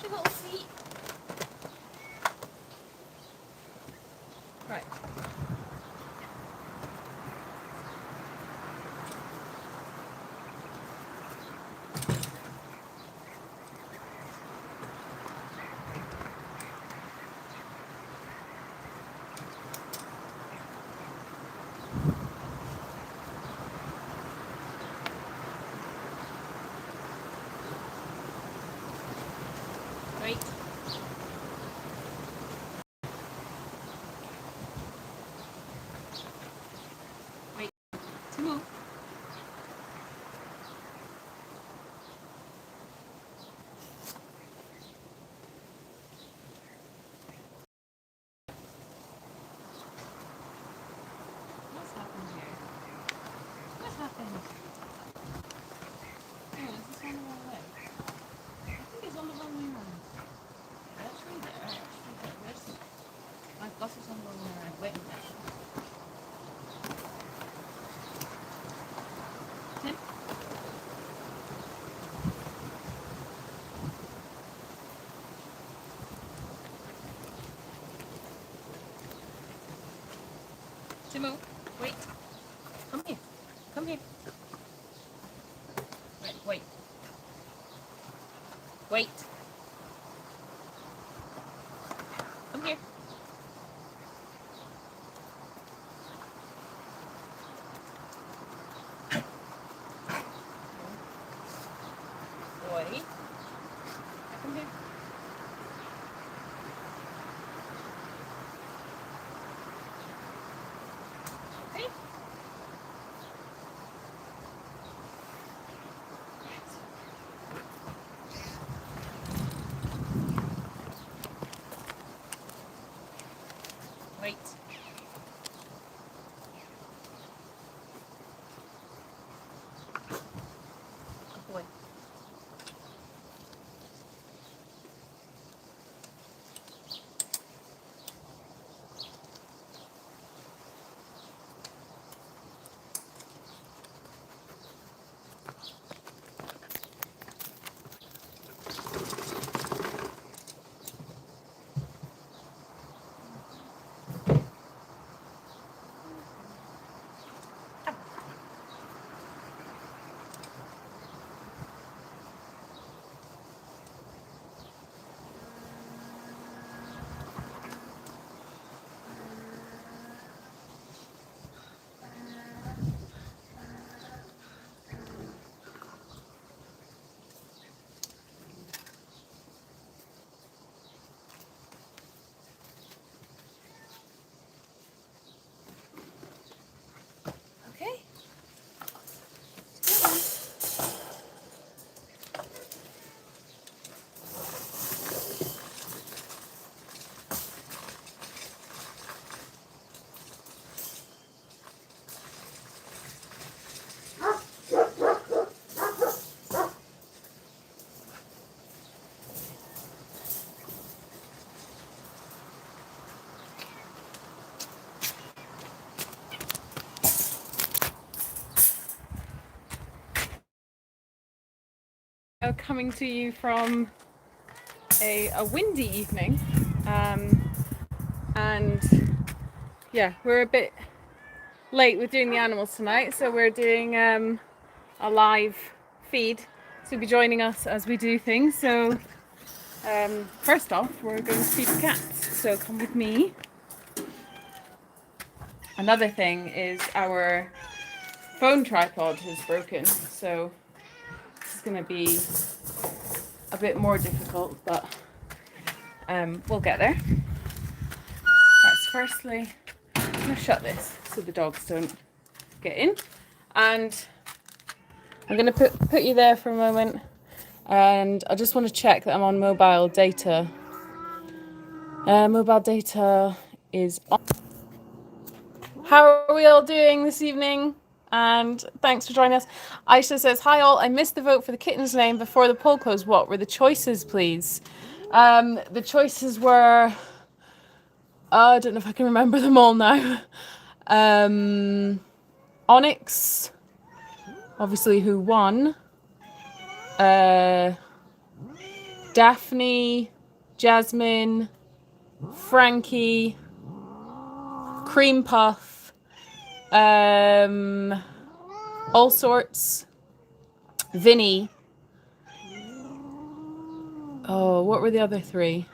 your little seat. Right. Wait. Wait. Timo. What's happened here? What happened? Oh, is this on the wrong way? I think it's on the wrong way around. Actually, where's my bus is on the wrong way around. Wait a minute. Tim? Timo, wait. Come here. Come here. Wait. Wait. Come here. Boy. Come here. Okay. Wait. Good boy. Okay. Coming to you from a windy evening, and yeah, we're a bit late with doing the animals tonight, so we're doing a live feed, so you'll be joining us as we do things. So first off, we're going to feed the cats, so come with me. Another thing is our phone tripod is broken, so this is going to be a bit more difficult, but we'll get there. Right, so firstly, I'm going to shut this so the dogs don't get in, and I'm going to put you there for a moment, and I just want to check that I'm on mobile data. Mobile data is on. How are we all doing this evening? And thanks for joining us. Aisha says, hi all, I missed the vote for the kitten's name before the poll closed. What were the choices, please? The choices were, I don't know if I can remember them all now. Onyx, obviously, who won. Daphne, Jasmine, Frankie, Cream Puff, All Sorts, Vinny. Oh, what were the other three?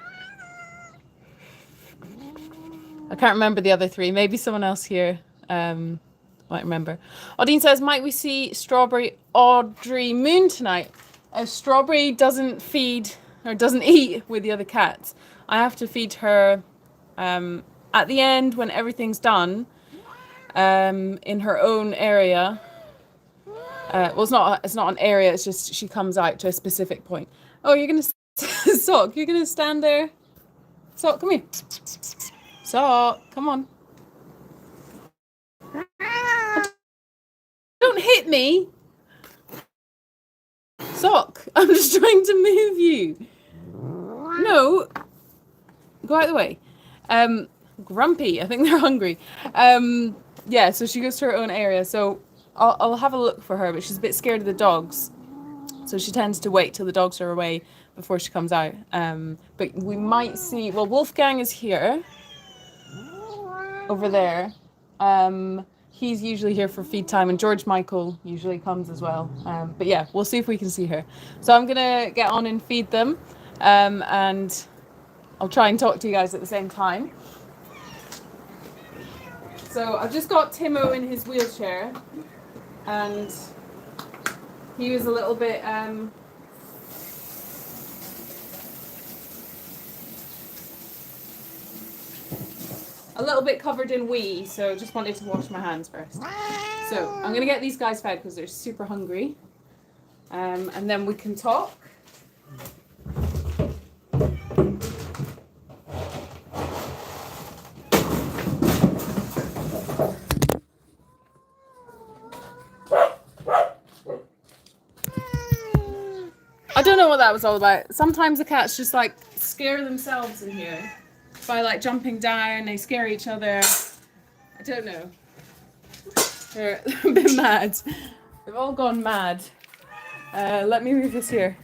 I can't remember the other three. Maybe someone else here might remember. Odine says, might we see Strawberry Audrey Moon tonight? Strawberry doesn't feed or doesn't eat with the other cats. I have to feed her at the end when everything's done in her own area. Well, it's not an area. It's just she comes out to a specific point. Oh, you're gonna Sock. You're gonna stand there. Sock, come here. Sock, come on. Don't hit me. Sock, I'm just trying to move you. No. Go out of the way. Grumpy. I think they're hungry. Yeah, so she goes to her own area. So I'll have a look for her, but she's a bit scared of the dogs. So she tends to wait till the dogs are away before she comes out. But we might see... Well, Wolfgang is here. Over there. He's usually here for feed time, and George Michael usually comes as well. But yeah, we'll see if we can see her. So I'm going to get on and feed them. And I'll try and talk to you guys at the same time. So I've just got Timo in his wheelchair, and he was a little bit covered in wee, so just wanted to wash my hands first. So I'm gonna get these guys fed because they're super hungry, and then we can talk. I don't know what that was all about. Sometimes the cats just like scare themselves in here by like jumping down. They scare each other. I don't know. They're a bit mad. They've all gone mad. Let me move this here.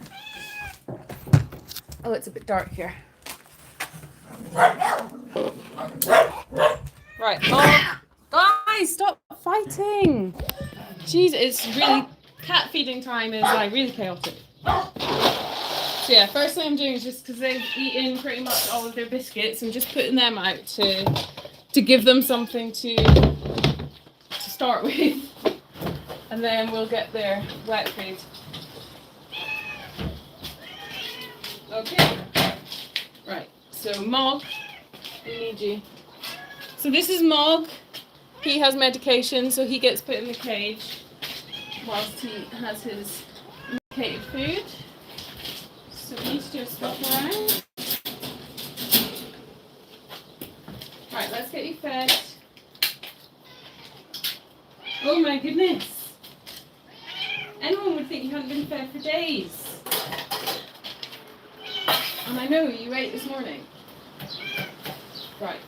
Oh, it's a bit dark here. Right. Oh, guys, stop fighting. Jeez, it's really... Cat feeding time is like really chaotic. So yeah, first thing I'm doing is just because they've eaten pretty much all of their biscuits, I'm just putting them out to give them something to start with, and then we'll get their wet feed. Okay, right. So Mog, we need you. So this is Mog. He has medication, so he gets put in the cage whilst he has his medicated food. So we need to do a swap around. Right, let's get you fed. Oh my goodness. Anyone would think you hadn't been fed for days. And I know you ate this morning. Right.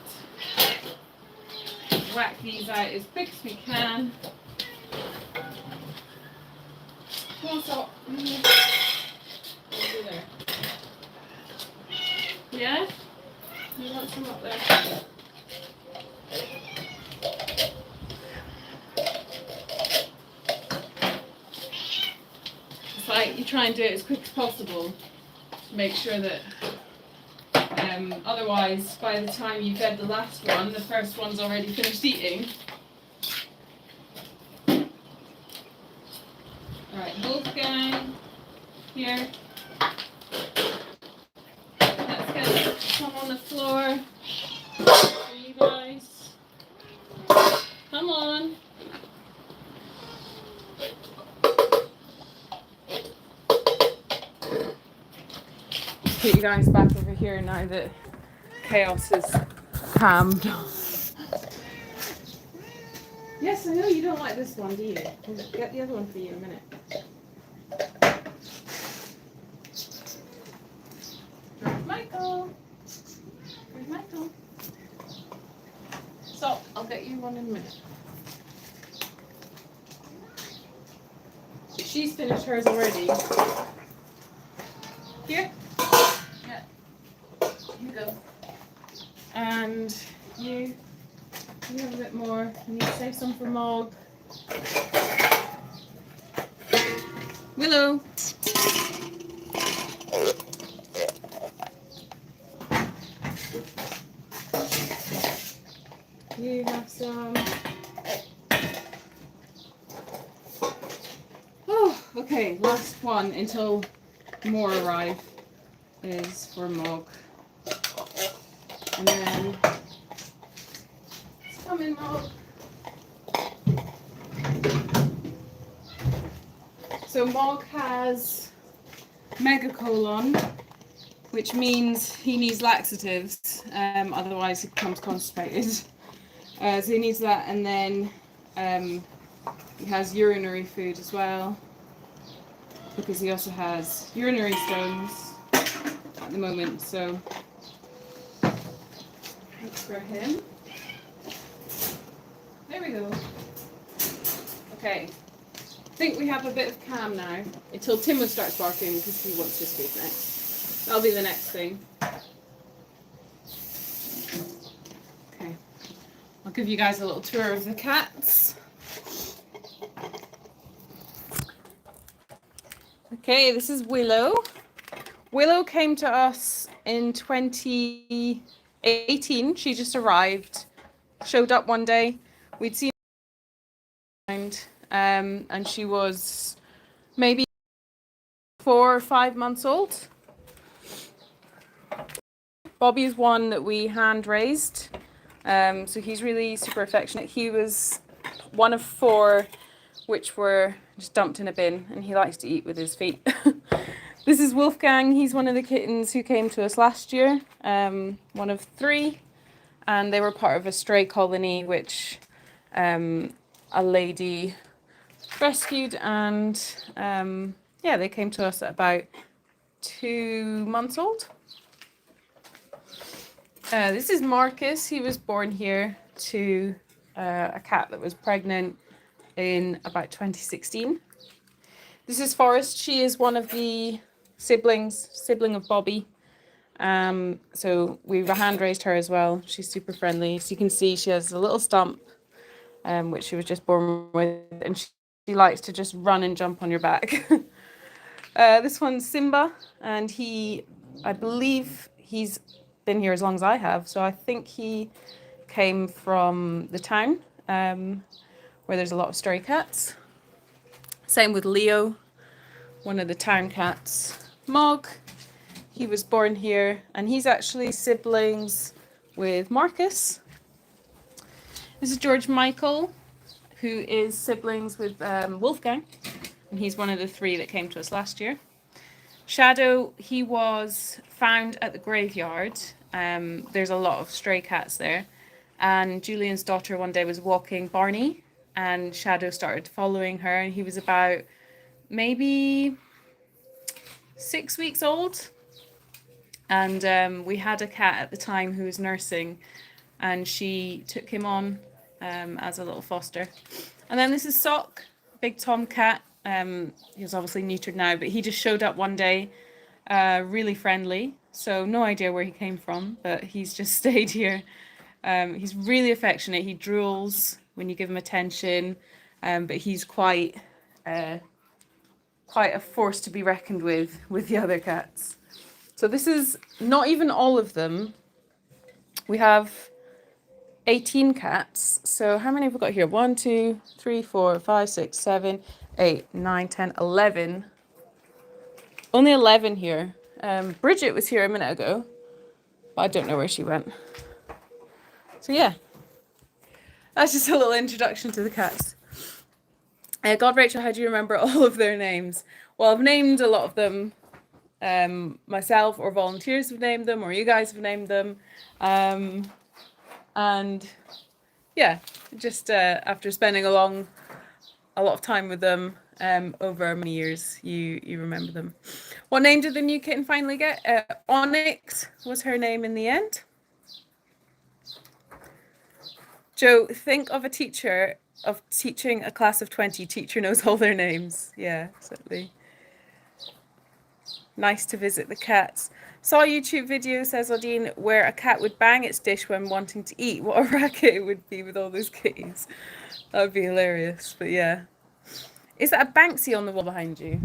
Whack these out as quick as we can. Come on, stop. Over there. Yeah? You want some up there? It's like you try and do it as quick as possible to make sure that otherwise by the time you fed the last one, the first one's already finished eating. Alright, Wolfgang, here. Let's get some on the floor for you guys. Come on. Put you guys back over here now that chaos is calmed. Yes, I know you don't like this one, do you? I'll get the other one for you in a minute. There's Michael. There's Michael. So, I'll get you one in a minute. She's finished hers already. Here. go. And you have a bit more. Can you save some for Mog? Willow. You have some. Oh, okay. Last one until more arrive is for Mog. And then it's coming, Mog. So Mog has megacolon, which means he needs laxatives, otherwise he becomes constipated. So he needs that, and then he has urinary food as well, because he also has urinary stones at the moment, so that's for him. There we go. Okay. I think we have a bit of calm now until Timo starts barking because he wants his food next. That'll be the next thing. Okay, I'll give you guys a little tour of the cats. Okay, this is Willow. Willow came to us in 2018. She just arrived, showed up one day. We'd seen her and she was maybe 4 or 5 months old. Bobby is one that we hand raised, so he's really super affectionate. He was one of 4 which were just dumped in a bin, and he likes to eat with his feet. This is Wolfgang. He's one of the kittens who came to us last year, one of 3, and they were part of a stray colony which a lady rescued, and yeah, they came to us at about 2 months old. This is Marcus. He was born here to a cat that was pregnant in about 2016. This is Forrest. She is one of the sibling of Bobby. So we've hand raised her as well. She's super friendly. So you can see she has a little stump, which she was just born with, and she likes to just run and jump on your back. This one's Simba, and I believe he's been here as long as I have, so I think he came from the town, where there's a lot of stray cats. Same with Leo, one of the town cats. Mog, he was born here, and he's actually siblings with Marcus. This is George Michael, who is siblings with Wolfgang, and he's one of the 3 that came to us last year. Shadow, he was found at the graveyard. There's a lot of stray cats there. And Julian's daughter one day was walking Barney, and Shadow started following her, and he was about maybe 6 weeks old. And we had a cat at the time who was nursing, and she took him on as a little foster. And then this is Sock, big tomcat. He was obviously neutered now, but he just showed up one day, really friendly. So no idea where he came from, but he's just stayed here. He's really affectionate. He drools when you give him attention, but he's quite a force to be reckoned with the other cats. So this is not even all of them. We have 18 cats. So how many have we got here? 1, 2, 3, 4, 5, 6, 7, 8, 9, 10, 11. Only 11 here. Bridget was here a minute ago, but I don't know where she went. So yeah, that's just a little introduction to the cats. God, Rachel, how do you remember all of their names? Well, I've named a lot of them myself, or volunteers have named them, or you guys have named them. And yeah, just after spending a lot of time with them over many years, you remember them. What name did the new kitten finally get? Onyx was her name in the end. Joe, think of a teacher of teaching a class of 20. Teacher knows all their names. Yeah, exactly. Nice to visit the cats. Saw a YouTube video, says Odine, where a cat would bang its dish when wanting to eat. What a racket it would be with all those kitties. That would be hilarious, but yeah. Is that a Banksy on the wall behind you?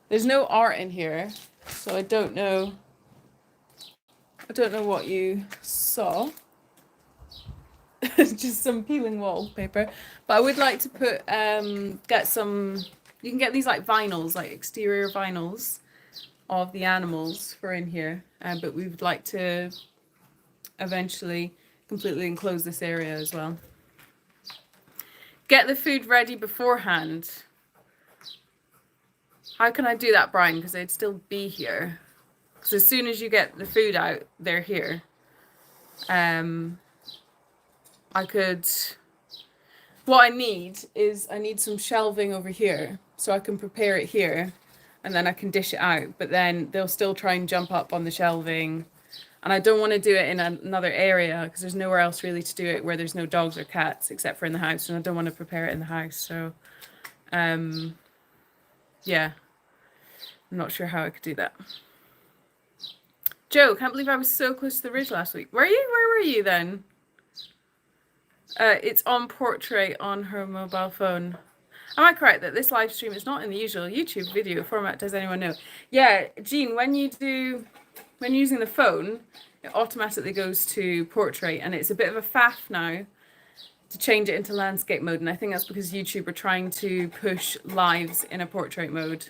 There's no art in here, so I don't know. I don't know what you saw. Just some peeling wallpaper. But I would like to put, get some, you can get these like vinyls, like exterior vinyls of the animals for in here. But we would like to eventually completely enclose this area as well. Get the food ready beforehand. How can I do that, Brian? Because they'd still be here. Because as soon as you get the food out, they're here. I could, what I need is, I need some shelving over here so I can prepare it here and then I can dish it out, but then they'll still try and jump up on the shelving and I don't want to do it in another area because there's nowhere else really to do it where there's no dogs or cats except for in the house, and I don't want to prepare it in the house. So yeah, I'm not sure how I could do that. Joe, can't believe I was so close to the ridge last week. Were you? Where were you then? It's on portrait on her mobile phone. Am I correct that this live stream is not in the usual YouTube video format? Does anyone know? Yeah, Jean, when you're using the phone, it automatically goes to portrait, and it's a bit of a faff now to change it into landscape mode, and I think that's because YouTube are trying to push lives in a portrait mode.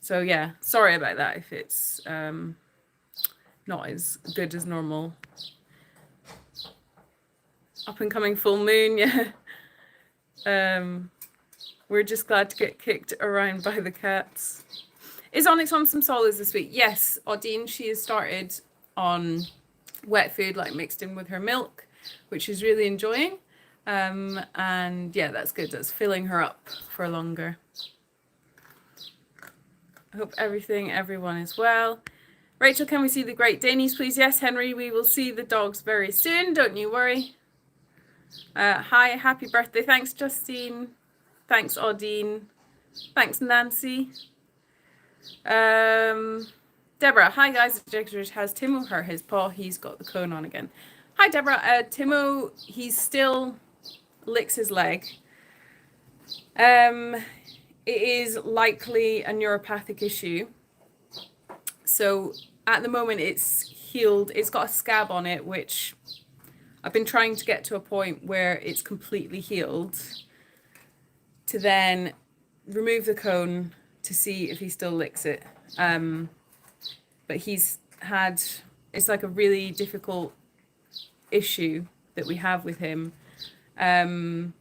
So yeah, sorry about that if it's not as good as normal. Up and coming full moon, yeah. We're just glad to get kicked around by the cats. Is Onyx on some solids this week? Yes, Odine, she has started on wet food, like mixed in with her milk, which she's really enjoying. And yeah, that's good. That's filling her up for longer. I hope everyone is well. Rachel, can we see the Great Danes, please? Yes, Henry, we will see the dogs very soon. Don't you worry. Hi, happy birthday. Thanks, Justine. Thanks, Odine. Thanks, Nancy. Deborah, hi guys. Has Timo hurt his paw? He's got the cone on again. Hi, Deborah. Timo, he still licks his leg. It is likely a neuropathic issue. So at the moment it's healed. It's got a scab on it, which I've been trying to get to a point where it's completely healed to then remove the cone to see if he still licks it. But he's had, it's like a really difficult issue that we have with him. And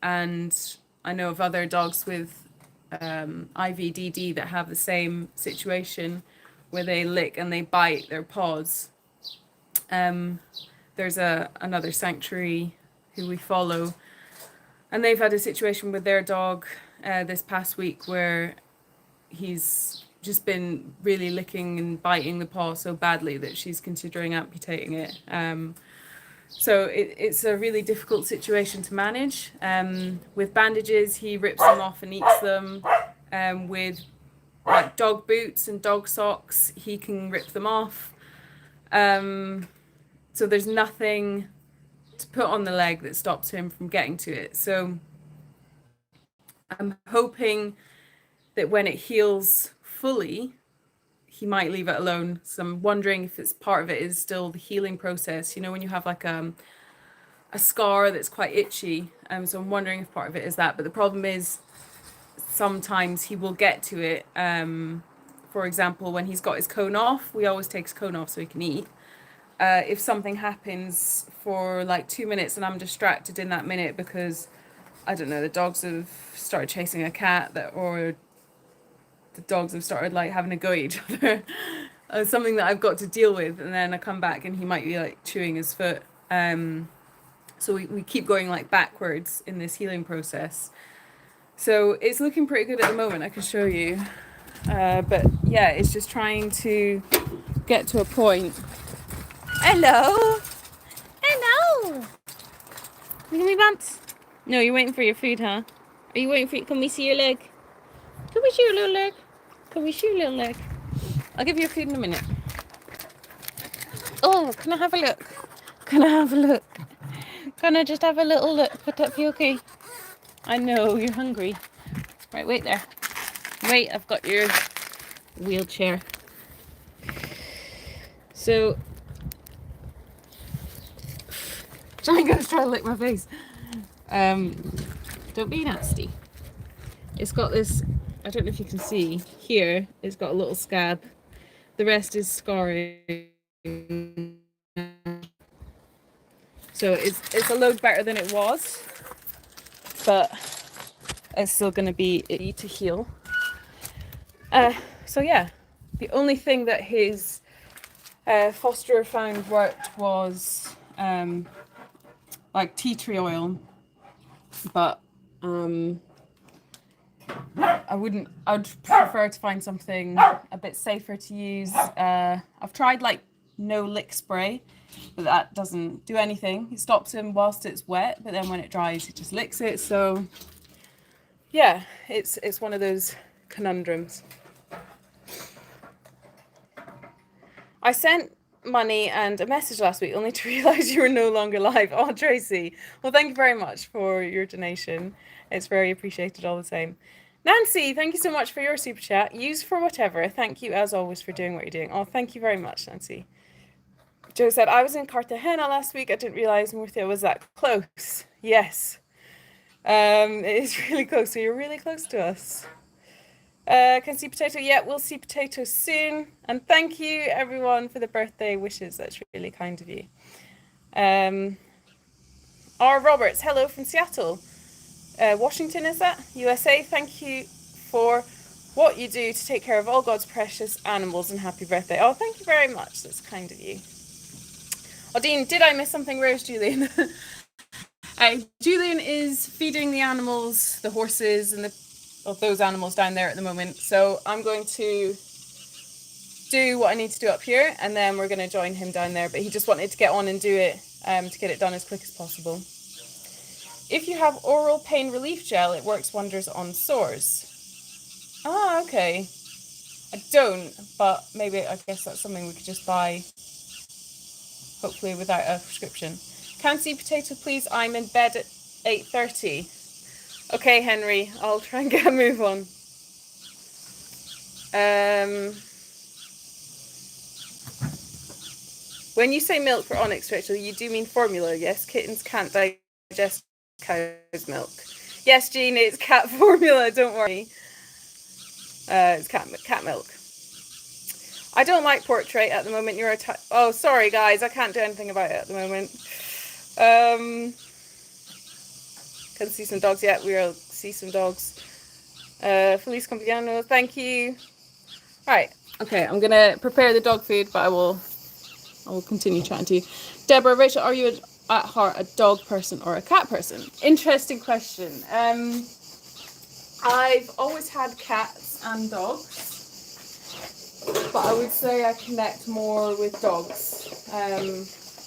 I know of other dogs with IVDD that have the same situation where they lick and they bite their paws. There's another sanctuary who we follow, and they've had a situation with their dog this past week where he's just been really licking and biting the paw so badly that she's considering amputating it. So it's a really difficult situation to manage. With bandages, he rips them off and eats them. With like dog boots and dog socks, he can rip them off. So there's nothing to put on the leg that stops him from getting to it. So I'm hoping that when it heals fully, he might leave it alone. So I'm wondering if it's part of it is still the healing process. You know, when you have like a scar that's quite itchy. So I'm wondering if part of it is that. But the problem is sometimes he will get to it. For example, when he's got his cone off, we always take his cone off so he can eat. If something happens for like 2 minutes and I'm distracted in that minute because, I don't know, the dogs have started chasing a cat or the dogs have started like having a go at each other, something that I've got to deal with, and then I come back and he might be like chewing his foot. So we keep going like backwards in this healing process. So it's looking pretty good at the moment, I can show you. But yeah, it's just trying to get to a point. Hello. Hello. Look at me bumps. No, you're waiting for your food, huh? Are you waiting for it? Can we see your leg? Can we see your little leg? Squish your little leg. I'll give you food in a minute. Oh, can I have a look? Can I have a look? Can I just have a little look? Put up you okay? I know, you're hungry. Right, wait there. Wait, I've got your wheelchair. So, I'm going to try to lick my face. Don't be nasty. It's got this, I don't know if you can see, here, it's got a little scab. The rest is scarring. So it's a load better than it was, but it's still going to be easy to heal. So yeah, the only thing that his fosterer found worked was like tea tree oil, but I'd prefer to find something a bit safer to use. I've tried like no lick spray, but that doesn't do anything. It stops him whilst it's wet, but then when it dries, it just licks it. So yeah, it's one of those conundrums. I sent money and a message last week only to realise you were no longer live. Oh, Tracy. Well, thank you very much for your donation. It's very appreciated all the same. Nancy, thank you so much for your super chat. Used for whatever. Thank you, as always, for doing what you're doing. Oh, thank you very much, Nancy. Joe said, I was in Cartagena last week. I didn't realise Murcia was that close. Yes. It is really close. So you're really close to us. Can see potato? Yeah, we'll see potato soon. And thank you, everyone, for the birthday wishes. That's really kind of you. R. Roberts, hello from Seattle. Washington, is that? USA. Thank you for what you do to take care of all God's precious animals, and happy birthday. Oh, thank you very much. That's kind of you. Oh, Dean, did I miss something? Where's Julian? Julian is feeding the animals, the horses, and those animals down there at the moment. So I'm going to do what I need to do up here, and then we're going to join him down there. But he just wanted to get on and do it to get it done as quick as possible. If you have oral pain relief gel, it works wonders on sores. Ah, okay. I don't, but maybe I guess that's something we could just buy, hopefully without a prescription. Can see potato, please. I'm in bed at 8:30. Okay, Henry, I'll try and get a move on. When you say milk for Onyx, Rachel, you do mean formula, yes? Kittens can't digest cow's milk. Yes, Jean, it's cat formula, don't worry. It's cat milk. I don't like portrait at the moment. Oh, sorry, guys, I can't do anything about it at the moment. Can see some dogs yet. We'll see some dogs. Feliz Cumpleaños. Thank you. All right. Okay, I'm gonna prepare the dog food, but I will continue chatting to you. Deborah, Rachel, are you at heart a dog person or a cat person? Interesting question. I've always had cats and dogs, but I would say I connect more with dogs.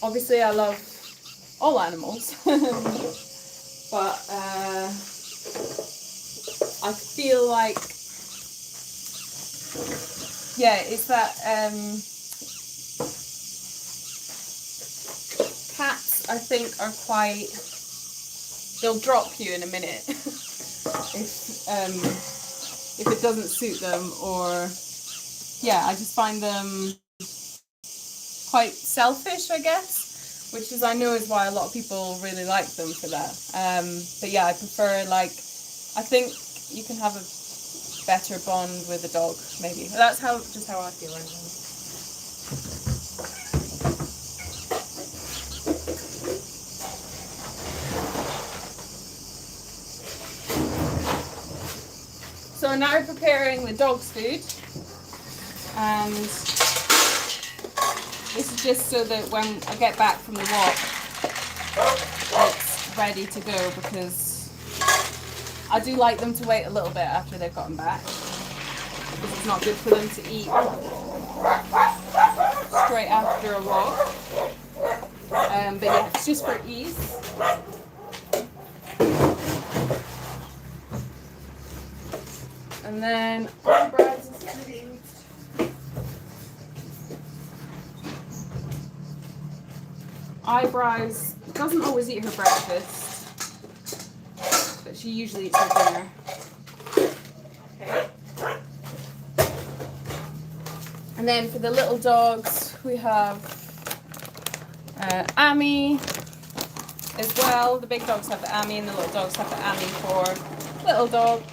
Obviously, I love all animals. But I feel like, yeah, it's that cats, I think, are quite, they'll drop you in a minute if it doesn't suit them, or yeah, I just find them quite selfish, I guess. Which is, I know, is why a lot of people really like them for that. But yeah, I prefer, like, I think you can have a better bond with a dog, maybe. That's just how I feel anyway. So I'm now preparing the dog's food, and this is just so that when I get back from the walk, it's ready to go, because I do like them to wait a little bit after they've gotten back, because it's not good for them to eat straight after a walk. But yeah, it's just for ease. And then eyebrows is cleaned. Eyebrows doesn't always eat her breakfast, but she usually eats her dinner. Okay. And then for the little dogs, we have Amy as well. The big dogs have the Amy and the little dogs have the Amy for little dogs.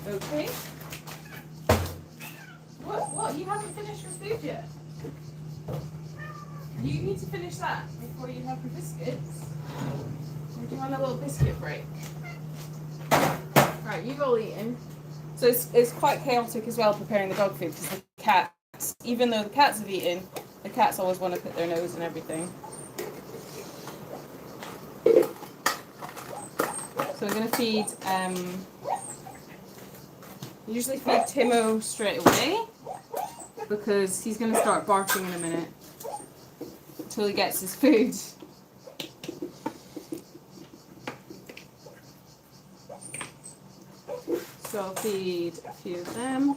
Okay. What? You haven't finished your food yet? You need to finish that before you have your biscuits. Or do you want a little biscuit break? Right, you've all eaten. So it's quite chaotic as well preparing the dog food because the cats, even though the cats have eaten, the cats always want to put their nose in everything. So we're going to feed, usually feed Timo straight away because he's going to start barking in a minute until he gets his food. So I'll feed a few of them.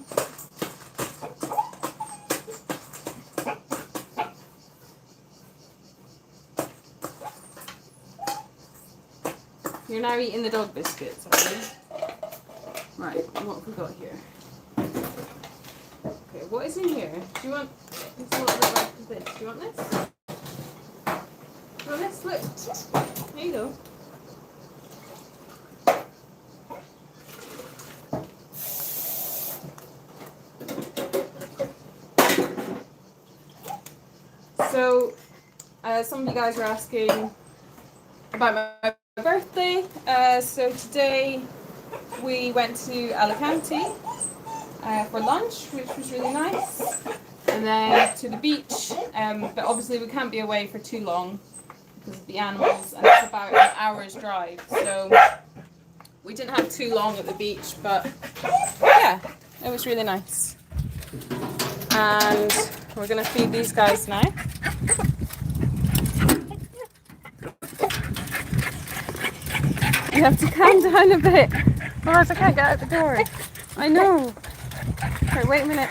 You're now eating the dog biscuits, are you? Right, what have we got here? Okay, what is in here? Do you want this a little bit like this? Do you want this? Do you want this? Look. There you go. So, some of you guys were asking about my birthday. So today we went to Alicante for lunch, which was really nice, and then to the beach. But obviously we can't be away for too long because of the animals, and it's about an hour's drive. So we didn't have too long at the beach, but yeah, it was really nice. And we're gonna feed these guys now. You have to calm down a bit, otherwise I can't get out the door. I know. Right, wait a minute.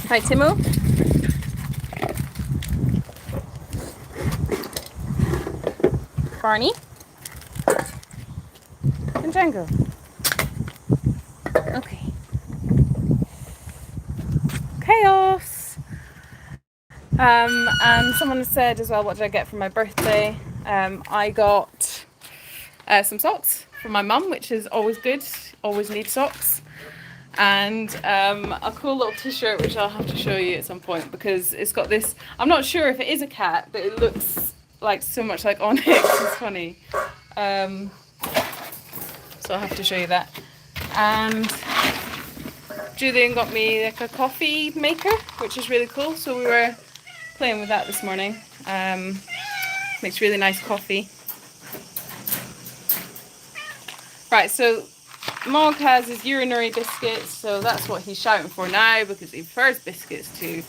Hi, Timo. Barney. And Django. Okay. Chaos. And someone said as well, what did I get for my birthday? I got some socks from my mum, which is always good, always need socks, and a cool little t-shirt which I'll have to show you at some point because it's got this, I'm not sure if it is a cat, but it looks like so much like Onyx. It's funny. So I'll have to show you that. And Julian got me like a coffee maker, which is really cool, so we were playing with that this morning. Makes really nice coffee. Right, so Mog has his urinary biscuits, so that's what he's shouting for now because he prefers biscuits to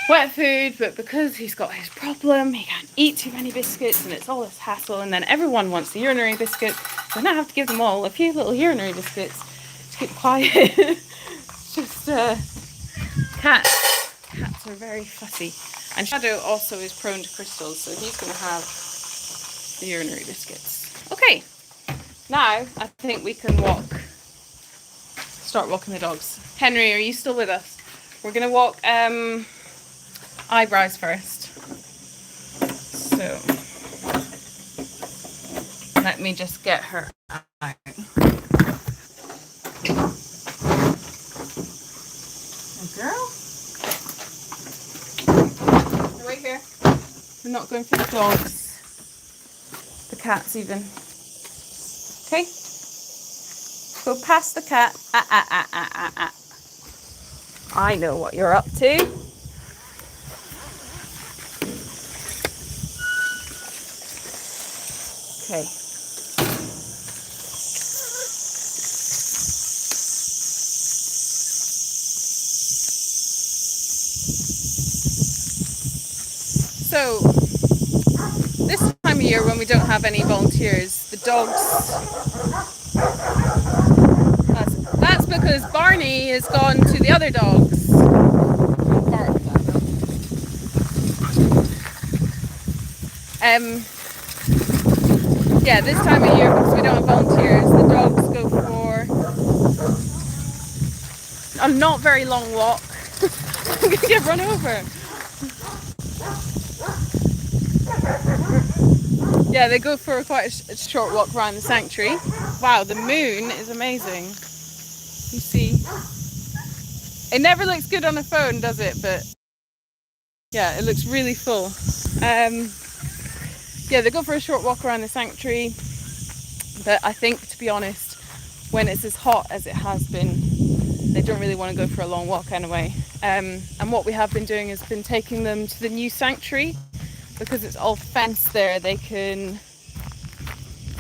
wet food, but because he's got his problem, he can't eat too many biscuits and it's all this hassle, and then everyone wants the urinary biscuits, so now I have to give them all a few little urinary biscuits to keep quiet. It's just cats are very fussy. And Shadow also is prone to crystals, so he's going to have the urinary biscuits. Okay, now I think we can start walking the dogs. Henry, are you still with us? We're going to walk eyebrows first. So, let me just get her out. Good girl. Right here. We're not going for the dogs. The cats even. Okay. Go past the cat. I know what you're up to. Okay. So So this time of year when we don't have any volunteers, the dogs, that's because Barney has gone to the other dogs. Yeah, this time of year, because we don't have volunteers, the dogs go for a not very long walk. I'm gonna get run over. Yeah, they go for quite a short walk around the sanctuary. Wow, the moon is amazing. You see, it never looks good on a phone, does it? But yeah, it looks really full. Yeah, they go for a short walk around the sanctuary. But I think, to be honest, when it's as hot as it has been, they don't really want to go for a long walk anyway. And what we have been doing is been taking them to the new sanctuary, because it's all fenced there. They can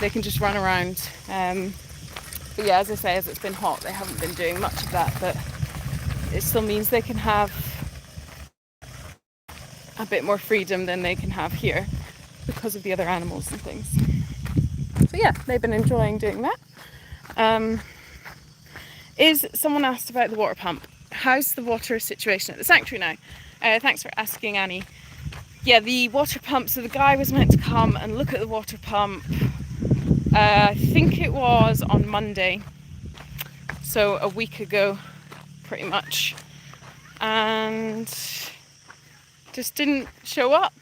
just run around. But yeah, as I say, as it's been hot, they haven't been doing much of that. But it still means they can have a bit more freedom than they can have here because of the other animals and things. So yeah, they've been enjoying doing that. Someone asked about the water pump. How's the water situation at the sanctuary now? Thanks for asking, Annie. Yeah, the water pump, so the guy was meant to come and look at the water pump, I think it was on Monday, so a week ago pretty much, and just didn't show up,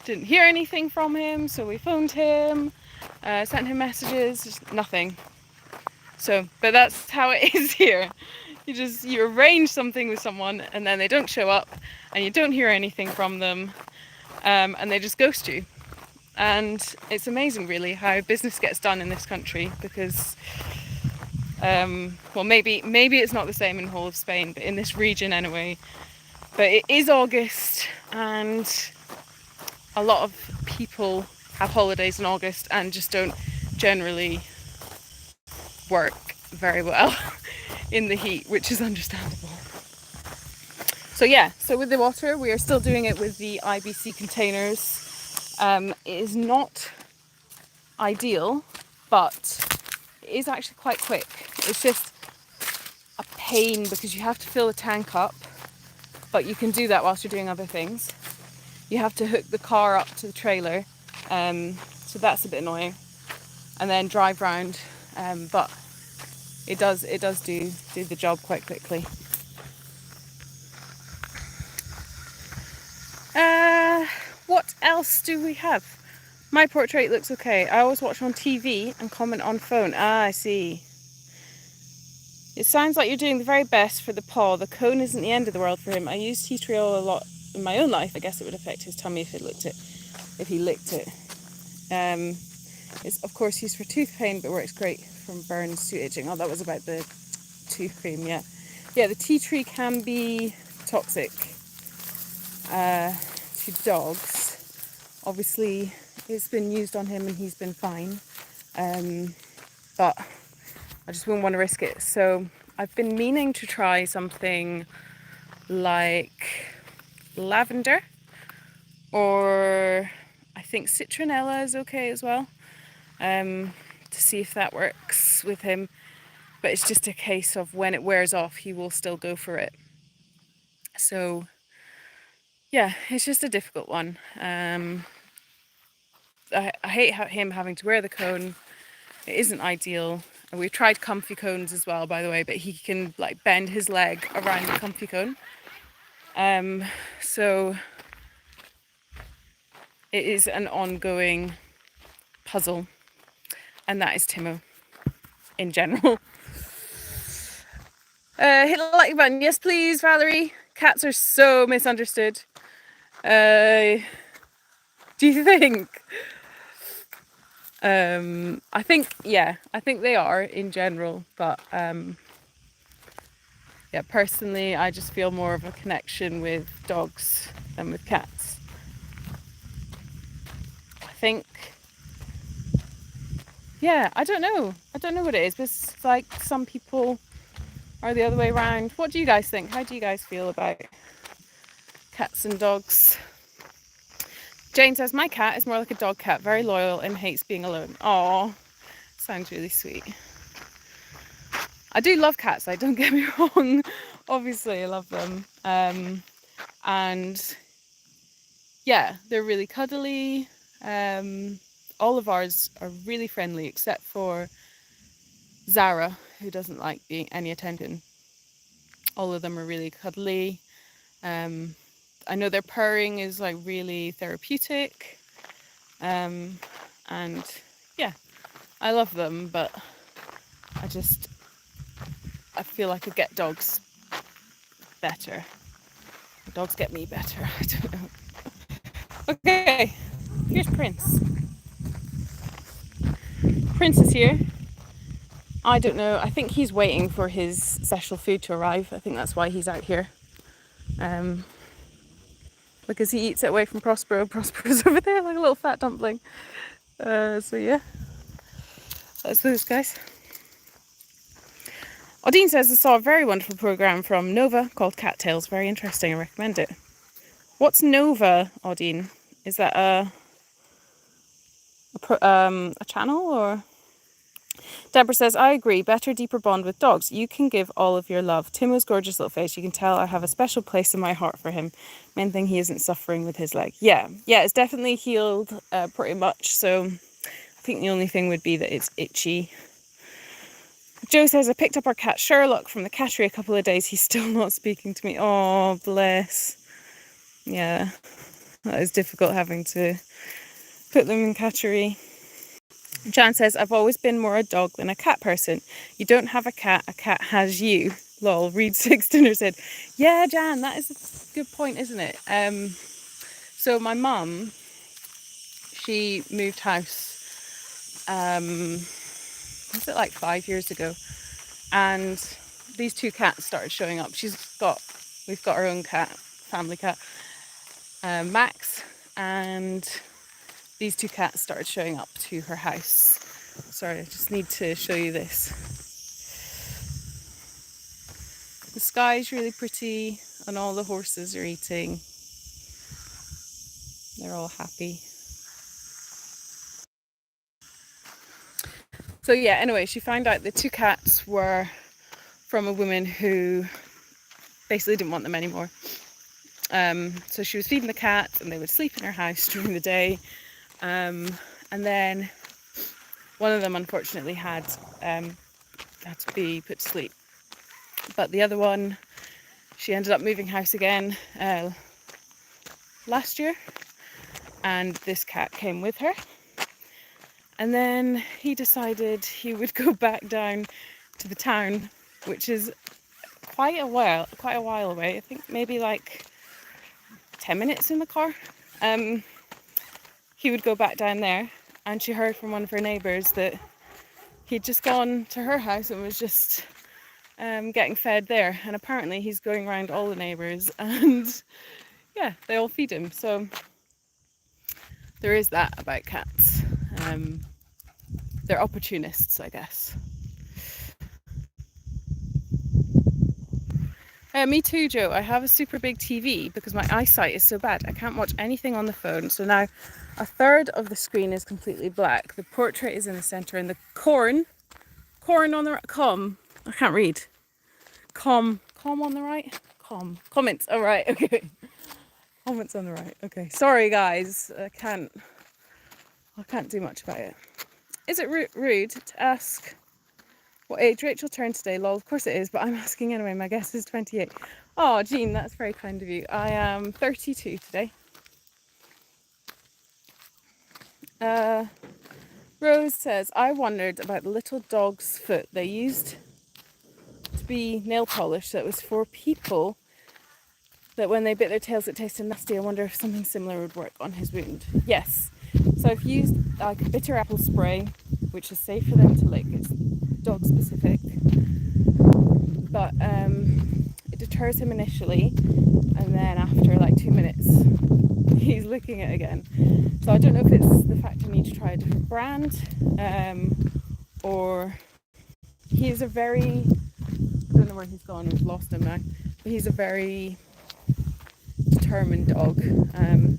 didn't hear anything from him, so we phoned him, sent him messages, just nothing. So, but that's how it is here. You arrange something with someone and then they don't show up and you don't hear anything from them, and they just ghost you. And it's amazing really how business gets done in this country, because well, maybe it's not the same in the whole of Spain, but in this region anyway. But it is August and a lot of people have holidays in August and just don't generally work very well in the heat, which is understandable. So yeah, so with the water, we are still doing it with the IBC containers. It is not ideal, but it is actually quite quick. It's just a pain because you have to fill the tank up, but you can do that whilst you're doing other things. You have to hook the car up to the trailer, so that's a bit annoying, and then drive round, but it does do the job quite quickly. What else do we have? My portrait looks okay. I always watch on TV and comment on phone. I see. It sounds like you're doing the very best for the paw. The cone isn't the end of the world for him. I use tea tree oil a lot in my own life. I guess it would affect his tummy if he licked it. It's of course used for tooth pain, but works great from burns to itching. Oh, that was about the tooth cream, yeah. Yeah, the tea tree can be toxic to dogs. Obviously, it's been used on him and he's been fine. But I just wouldn't want to risk it. So I've been meaning to try something like lavender, or I think citronella is okay as well, to see if that works with him. But it's just a case of when it wears off, he will still go for it. So yeah, it's just a difficult one. I hate him having to wear the cone. It isn't ideal. And we've tried comfy cones as well, by the way, but he can like bend his leg around the comfy cone. So it is an ongoing puzzle, and that is Timo in general. Hit the like button, yes please, Valerie. Cats are so misunderstood. Do you think? I think they are in general, but yeah, personally, I just feel more of a connection with dogs than with cats. I think, yeah, I don't know what it is, but it's like some people are the other way around. What do you guys think? How do you guys feel about cats and dogs? Jane says, my cat is more like a dog cat, very loyal and hates being alone. Aww, sounds really sweet. I do love cats, though, don't get me wrong. Obviously, I love them. And yeah, they're really cuddly. All of ours are really friendly, except for Zara, who doesn't like being any attention. All of them are really cuddly. I know their purring is like really therapeutic. And yeah, I love them, but I feel like I get dogs better. Dogs get me better. I don't know. Okay, here's Prince. Prince is here. I don't know. I think he's waiting for his special food to arrive. I think that's why he's out here. Because he eats it away from Prospero. Prospero's over there like a little fat dumpling. So yeah, that's those guys. Odine says I saw a very wonderful programme from Nova called Cat Tales. Very interesting. I recommend it. What's Nova, Odine? Is that a channel or? Deborah says, I agree. Better, deeper bond with dogs. You can give all of your love. Timo's gorgeous little face. You can tell I have a special place in my heart for him. Main thing, he isn't suffering with his leg. Yeah, it's definitely healed pretty much. So I think the only thing would be that it's itchy. Joe says, I picked up our cat Sherlock from the cattery a couple of days. He's still not speaking to me. Oh, bless. Yeah, that is difficult having to put them in cattery. Jan says, I've always been more a dog than a cat person. You don't have a cat has you. Lol, Reed Sixtoner said, yeah, Jan, that is a good point, isn't it? So my mum, she moved house, was it like 5 years ago? And these two cats started showing up. We've got our own cat, family cat, Max, and these two cats started showing up to her house. Sorry, I just need to show you this. The sky's really pretty and all the horses are eating. They're all happy. So yeah, anyway, she found out the two cats were from a woman who basically didn't want them anymore. So she was feeding the cats and they would sleep in her house during the day. And then one of them unfortunately had to be put to sleep. But the other one, she ended up moving house again last year. And this cat came with her. And then he decided he would go back down to the town, which is quite a while away. I think maybe like 10 minutes in the car. He would go back down there, and she heard from one of her neighbours that he'd just gone to her house and was just getting fed there. And apparently he's going around all the neighbours and yeah, they all feed him. So there is that about cats. They're opportunists, I guess. Me too, Joe. I have a super big TV because my eyesight is so bad. I can't watch anything on the phone. So now a third of the screen is completely black. The portrait is in the centre and the corn on the right, I can't read. Com on the right? Comments, all right, okay. Comments on the right, okay. Sorry guys, I can't do much about it. Is it rude to ask what age Rachel turned today? Lol, of course it is, but I'm asking anyway. My guess is 28. Oh, Jean, that's very kind of you. I am 32 today. Rose says, I wondered about the little dog's foot they used to be nail polish that was for people that when they bit their tails it tasted nasty. I wonder if something similar would work on his wound. Yes. So I've used like bitter apple spray, which is safe for them to lick. It's dog specific. But it deters him initially, and then after like 2 minutes he's licking it again. So I don't know if it's the fact I need to try a different brand, or he is a very, I don't know where he's gone, we've lost him now, but he's a very determined dog, and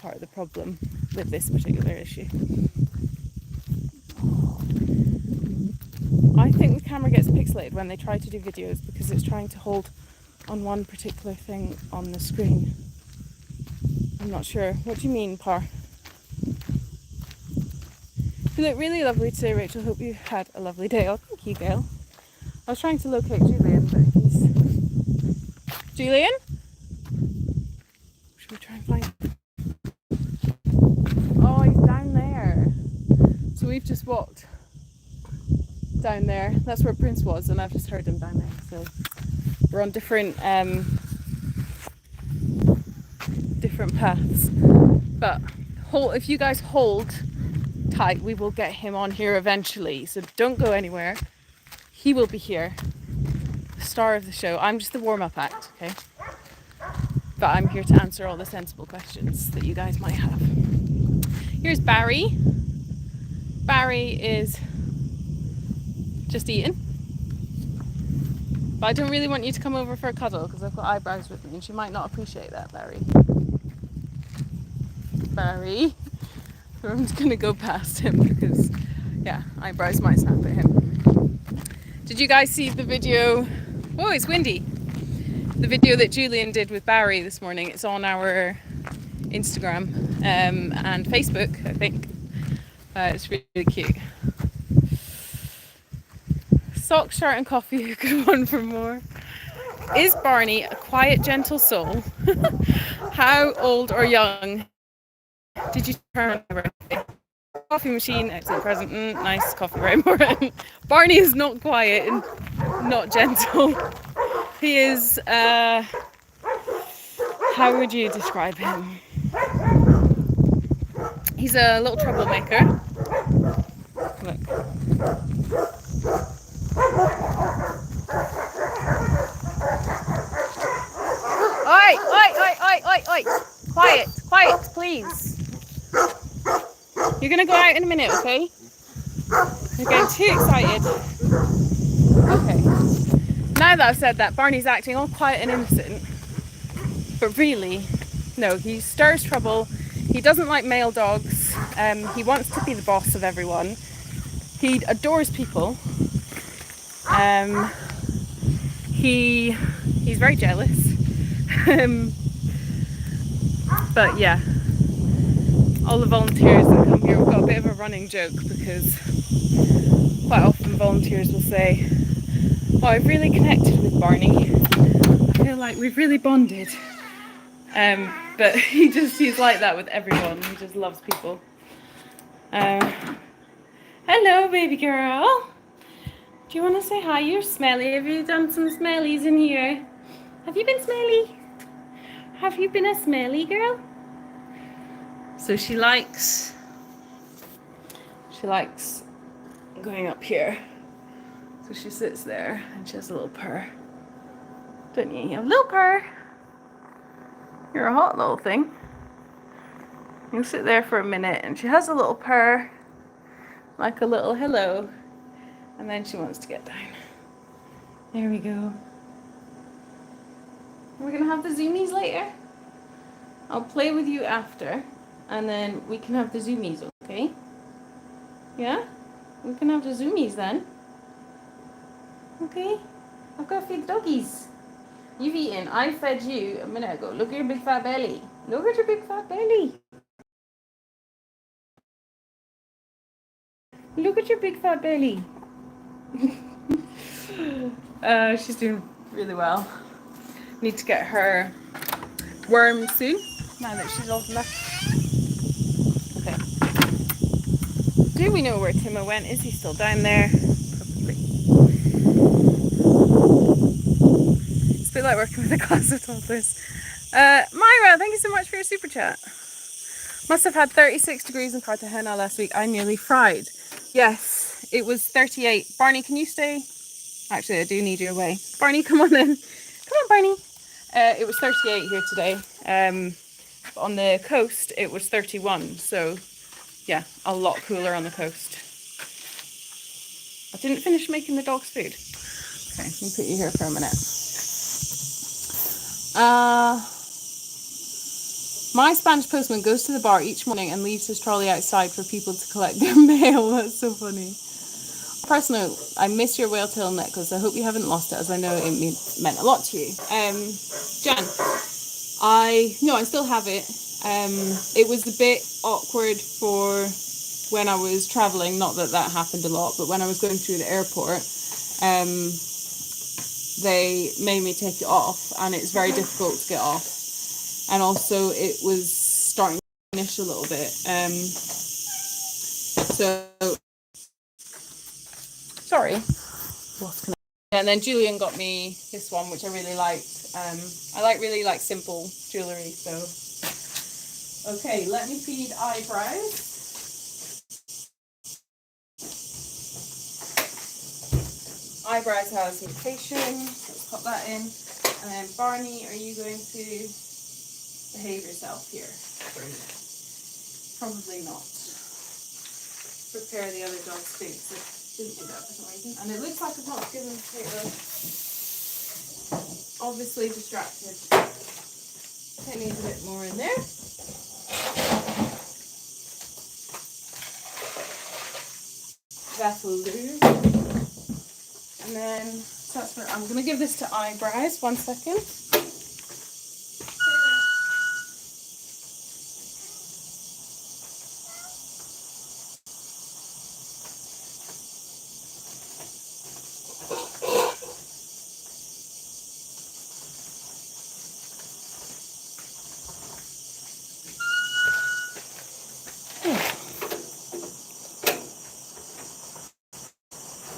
part of the problem with this particular issue. I think the camera gets pixelated when they try to do videos because it's trying to hold on one particular thing on the screen. I'm not sure. What do you mean, Par? You look really lovely today, Rachel. Hope you had a lovely day. Oh, thank you, Gail. I was trying to locate Julian, but he's... Julian? Should we try and find him? Oh, he's down there. So we've just walked down there. That's where Prince was, and I've just heard him down there. So we're on different paths. But if you guys hold tight, we will get him on here eventually. So don't go anywhere. He will be here. The star of the show. I'm just the warm-up act, okay? But I'm here to answer all the sensible questions that you guys might have. Here's Barry. Barry is just eating. But I don't really want you to come over for a cuddle because I've got eyebrows with me and she might not appreciate that, Barry. Barry. I'm just going to go past him because, yeah, eyebrows might snap at him. Did you guys see the video? Oh, it's windy. The video that Julian did with Barry this morning. It's on our Instagram and Facebook, I think. It's really cute. Sock, shirt and coffee, a good one for more. Is Barney a quiet, gentle soul? How old or young did you turn on my birthday? Coffee machine, excellent present. Nice coffee, very important. Barney is not quiet and not gentle. He is, how would you describe him? He's a little troublemaker. Look. Oi, oi, oi, oi, oi, oi. Quiet, quiet, please. You're going to go out in a minute, okay? You're getting too excited. Okay. Now that I've said that, Barney's acting all quiet and innocent. But really, no, he stirs trouble. He doesn't like male dogs. He wants to be the boss of everyone. He adores people. He's very jealous. But yeah, all the volunteers that come here, we've got a bit of a running joke because quite often volunteers will say, oh, I've really connected with Barney. I feel like we've really bonded. But he's like that with everyone. He just loves people. Hello, baby girl. Do you want to say hi? You're smelly. Have you done some smellies in here? Have you been smelly? Have you been a smelly girl? So she likes going up here. So she sits there and she has a little purr. Don't you? You have a little purr. You're a hot little thing. You sit there for a minute and she has a little purr, like a little hello, and then she wants to get down. There we go. We're gonna have the zoomies later. I'll play with you after, and then we can have the zoomies, okay? Yeah? We can have the zoomies then. Okay? I've got to feed the doggies. You've eaten. I fed you a minute ago. Look at your big fat belly. Look at your big fat belly. Look at your big fat belly. She's doing really well. Need to get her worms soon, now that she's old enough. Okay. Do we know where Timo went? Is he still down there? Probably. It's a bit like working with a class of toddlers. Myra, thank you so much for your super chat. Must have had 36 degrees in Cartagena last week. I nearly fried. Yes, it was 38. Barney, can you stay? Actually, I do need you away. Barney, come on in. Come on, Barney. It was 38 here today. On the coast, it was 31. So, yeah, a lot cooler on the coast. I didn't finish making the dog's food. Okay, let me put you here for a minute. My Spanish postman goes to the bar each morning and leaves his trolley outside for people to collect their mail. That's so funny. Personal note, I miss your whale tail necklace. I hope you haven't lost it, as I know it meant a lot to you. Jan, I still have it. It was a bit awkward for when I was traveling. Not that happened a lot, but when I was going through the airport, they made me take it off, and it's very difficult to get off. And also, it was starting to finish a little bit. So sorry. And then Julian got me this one, which I really liked. I really like simple jewellery, so. Okay, let me feed eyebrows. Eyebrows has mutation, let's pop that in. And then Barney, are you going to behave yourself here for a minute? Probably not. Prepare the other dog's food, so didn't do that for some reason. And it looks like I've not given potato. Obviously distracted. It needs a bit more in there. That'll do. And then so that's what I'm gonna give this to eyebrows. 1 second.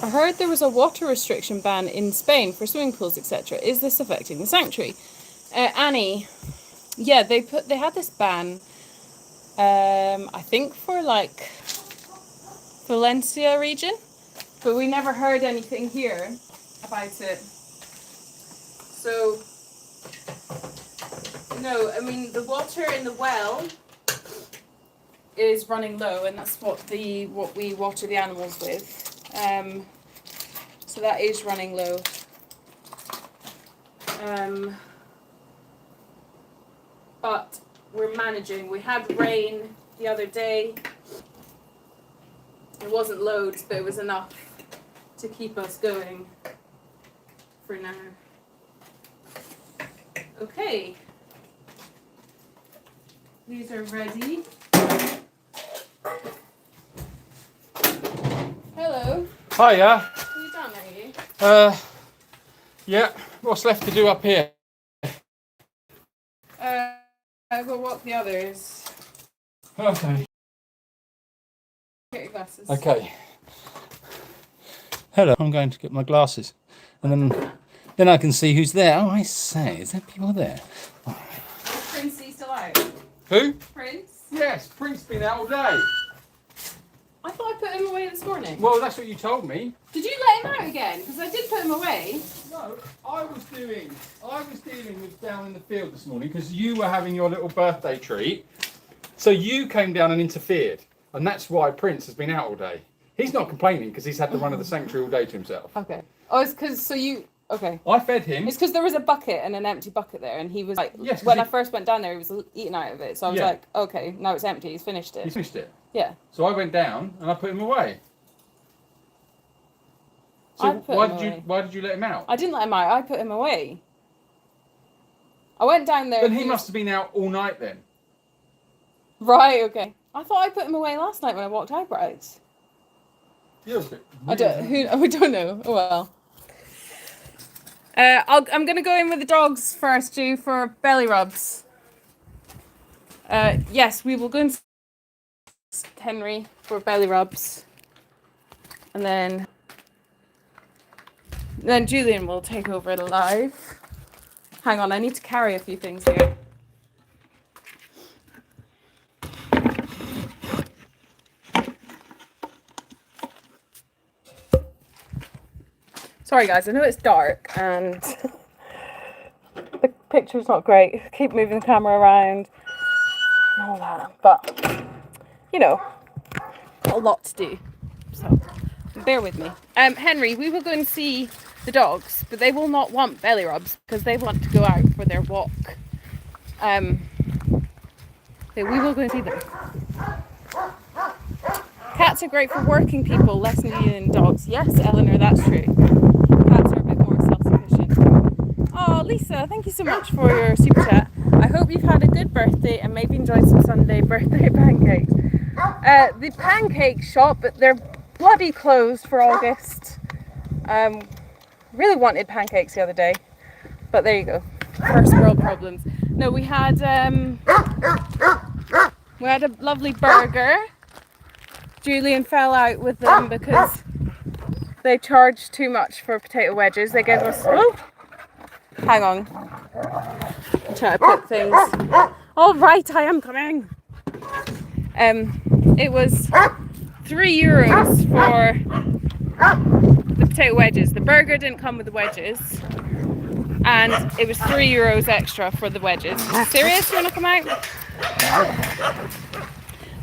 I heard there was a water restriction ban in Spain for swimming pools, etc. Is this affecting the sanctuary? Annie, yeah, they had this ban, I think for like Valencia region, but we never heard anything here about it. So, no, I mean the water in the well is running low, and that's what we water the animals with. So that is running low. But we're managing. We had rain the other day. It wasn't loads, but it was enough to keep us going for now. Okay. These are ready. Hello. Hiya. Are you done, are you? Yeah. What's left to do up here? We'll walk the others. Okay. Get your glasses. Okay. Hello. I'm going to get my glasses, and then I can see who's there. Oh, I say, is there people there? Prince, is still out? Who? Prince? Yes, Prince's been out all day. I thought I put him away this morning. Well, that's what you told me. Did you let him out again? Because I did put him away. No, I was dealing with down in the field this morning because you were having your little birthday treat. So you came down and interfered, and that's why Prince has been out all day. He's not complaining because he's had the run of the sanctuary all day to himself. Okay. Oh, it's because okay. I fed him. It's because there was a bucket and an empty bucket there, and he was like, yes, when I first went down there, he was eating out of it. So I was Yeah. like, okay, now it's empty. He's finished it. He's finished it. Yeah. So I went down and I put him away. So why did you let him out? I didn't let him out. I put him away. I went down there. Then he must have been out all night then. Right. Okay. I thought I put him away last night when I walked eyebrows. Yeah. I don't know. Oh well. I'm gonna go in with the dogs first, Ju, for belly rubs. Yes, we will go in Henry for belly rubs, and then Julian will take over live. Hang on, I need to carry a few things here. Sorry guys, I know it's dark and the picture's not great. Keep moving the camera around and all that, but you know, a lot to do, so bear with me. Henry, we will go and see the dogs, but they will not want belly rubs because they want to go out for their walk. birthday, we will go and see them. Cats are great for working people, less needy than dogs. Yes, Eleanor, that's true. Cats are a bit more self-sufficient. Oh, Lisa, thank you so much for your super chat. I hope you've had a good birthday and maybe enjoyed some Sunday birthday pancakes. The pancake shop, but they're bloody closed for August. Really wanted pancakes the other day, but there you go. First world problems. No, we had a lovely burger. Julian fell out with them because they charged too much for potato wedges. They gave us, oh, hang on, I'm trying to put things. All right, I am coming. It was €3 for the potato wedges. The burger didn't come with the wedges, and it was €3 extra for the wedges. Serious? You want to come out?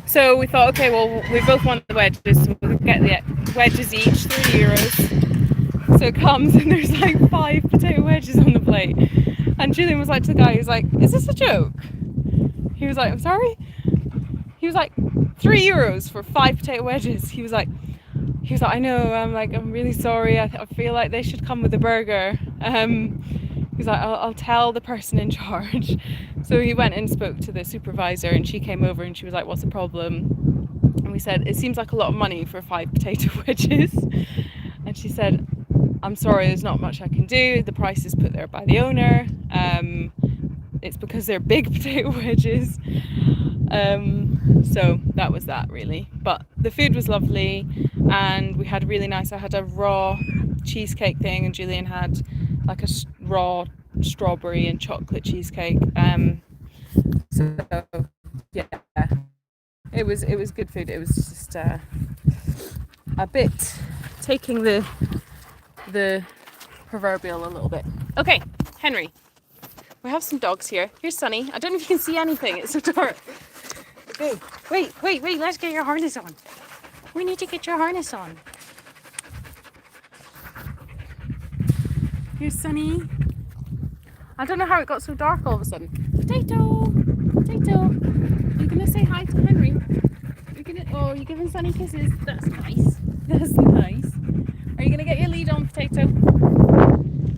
So we thought, okay, well, we both want the wedges, so we'll get the wedges each, €3. So it comes and there's like 5 potato wedges on the plate. And Julian was like to the guy, he was like, is this a joke? He was like, I'm sorry? He was like, €3 for 5 potato wedges. He was like, I know, I'm really sorry. I feel like they should come with the burger. He was like, I'll tell the person in charge. So he went and spoke to the supervisor, and she came over and she was like, what's the problem? And we said, it seems like a lot of money for 5 potato wedges. And she said, I'm sorry, there's not much I can do. The price is put there by the owner. It's because they're big potato wedges. So that was that, really. But the food was lovely, and we had really nice, I had a raw cheesecake thing, and Julian had like a raw strawberry and chocolate cheesecake. So yeah, it was good food. It was just a bit taking the proverbial a little bit. Okay, Henry, we have some dogs here. Here's Sunny. I don't know if you can see anything, it's so dark. Okay, wait, let's get your harness on. We need to get your harness on. Here's Sunny. I don't know how it got so dark all of a sudden. Potato! You're gonna say hi to Henry? You're giving Sunny kisses. That's nice. Are you gonna get your lead on, Potato?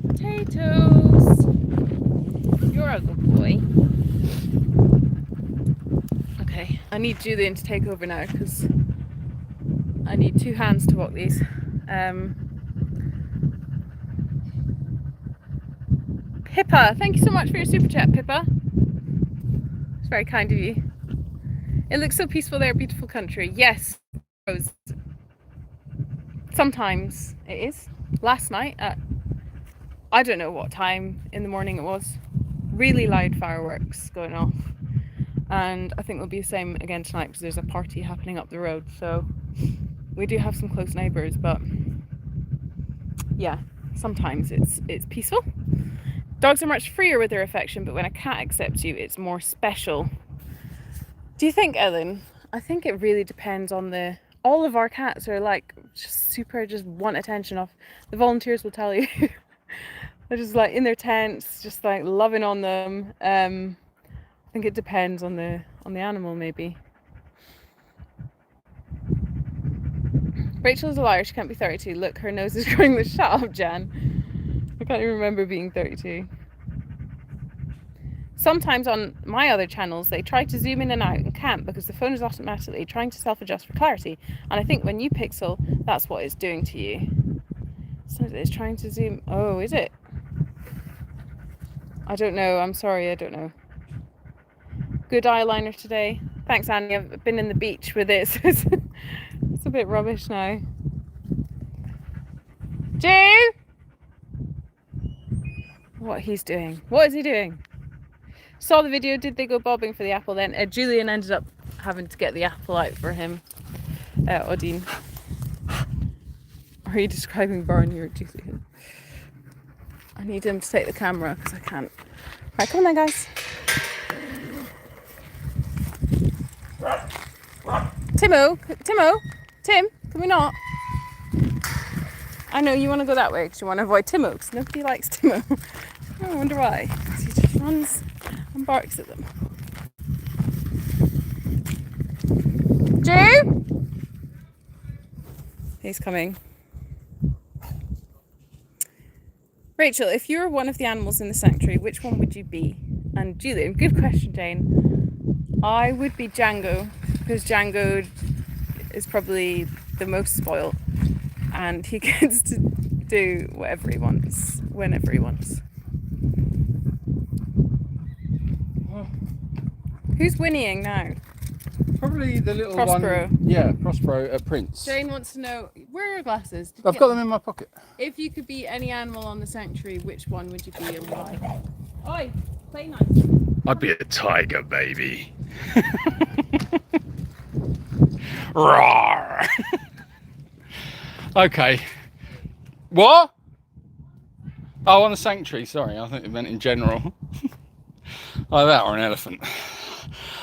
Potatoes! You're a good boy. Okay, I need Julian to take over now because I need 2 hands to walk these. Pippa, thank you so much for your super chat, Pippa. It's very kind of you. It looks so peaceful there, beautiful country. Yes, sometimes it is. Last night at, I don't know what time in the morning it was, really loud fireworks going off. And I think it'll be the same again tonight because there's a party happening up the road. So we do have some close neighbours, but yeah, sometimes it's peaceful. Dogs are much freer with their affection, but when a cat accepts you, it's more special. Do you think, Ellen? I think it really depends on all of our cats are like just want attention off. The volunteers will tell you. They're just like in their tents, just like loving on them. I think it depends on the animal, maybe. Rachel's a liar, she can't be 32. Look, her nose is growing. Shut up, Jan. I can't even remember being 32. Sometimes on my other channels, they try to zoom in and out and can't because the phone is automatically trying to self-adjust for clarity. And I think when you pixel, that's what it's doing to you. So it's trying to zoom. Oh, is it? I don't know. I'm sorry. I don't know. Good eyeliner today. Thanks, Annie. I've been in the beach with it. So it's a bit rubbish now. Jay! What he's doing. What is he doing? Saw the video. Did they go bobbing for the apple then? Julian ended up having to get the apple out for him. Odin. Are you describing Barney or Julian? I need him to take the camera because I can't. Right, come on then, guys. Tim, can we not? I know you want to go that way because you want to avoid Timo because nobody likes Timo. I wonder why. He just runs and barks at them. He's coming. Rachel, if you were one of the animals in the sanctuary, which one would you be? And Julian, good question, Jane. I would be Django, because Django is probably the most spoiled, and he gets to do whatever he wants, whenever he wants. Who's whinnying now? Probably the little Prospero. one. Yeah, Prospero, Prince. Jane wants to know, where are your glasses? I've got them in my pocket. If you could be any animal on the sanctuary, which one would you be and why? Oi, play nice. I'd be a tiger, baby. Roar. Okay. What? Oh, on the sanctuary. Sorry, I think it meant in general. Oh, that or an elephant.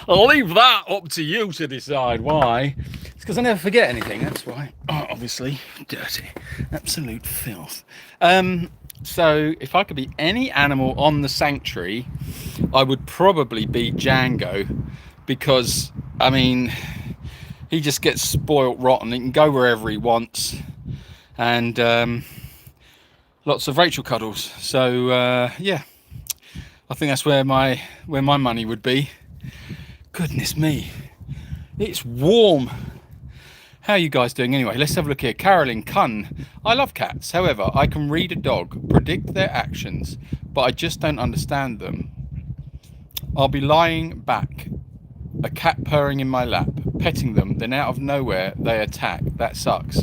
I'll leave that up to you to decide. Why? It's because I never forget anything. That's why. Oh, obviously, dirty, absolute filth. So if I could be any animal on the sanctuary, I would probably be Django, because I mean, he just gets spoilt rotten. He can go wherever he wants, and lots of Rachael cuddles. So yeah, I think that's where my money would be. Goodness me, it's warm. How are you guys doing anyway? Let's have a look here. Carolyn Cunn. I love cats. However, I can read a dog, predict their actions, but I just don't understand them. I'll be lying back, a cat purring in my lap, petting them, then out of nowhere they attack. That sucks.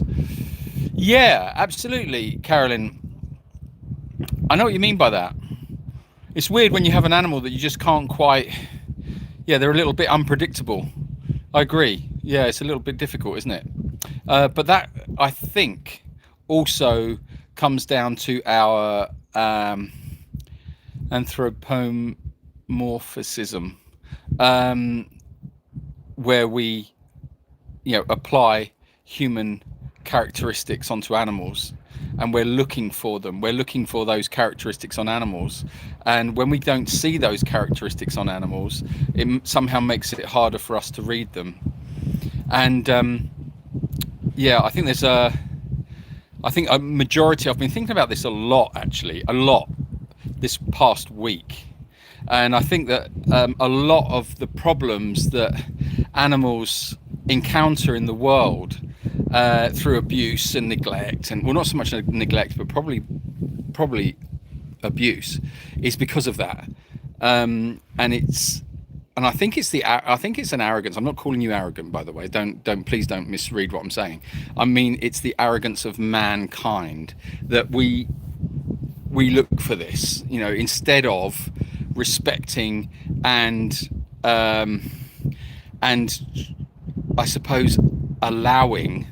Yeah, absolutely, Carolyn. I know what you mean by that. It's weird when you have an animal that you just can't quite... Yeah, they're a little bit unpredictable. I agree. Yeah, it's a little bit difficult, isn't it? But that, I think, also comes down to our anthropomorphism, where we, apply human characteristics onto animals, and we're looking for them. We're looking for those characteristics on animals, and when we don't see those characteristics on animals, it somehow makes it harder for us to read them. And yeah, I think there's a majority. I've been thinking about this a lot this past week, and I think that a lot of the problems that animals encounter in the world through abuse and neglect, and well, not so much neglect, but probably abuse, is because of that. And I think it's an arrogance. I'm not calling you arrogant, by the way. Please don't misread what I'm saying. I mean, it's the arrogance of mankind that we look for this, instead of respecting and I suppose allowing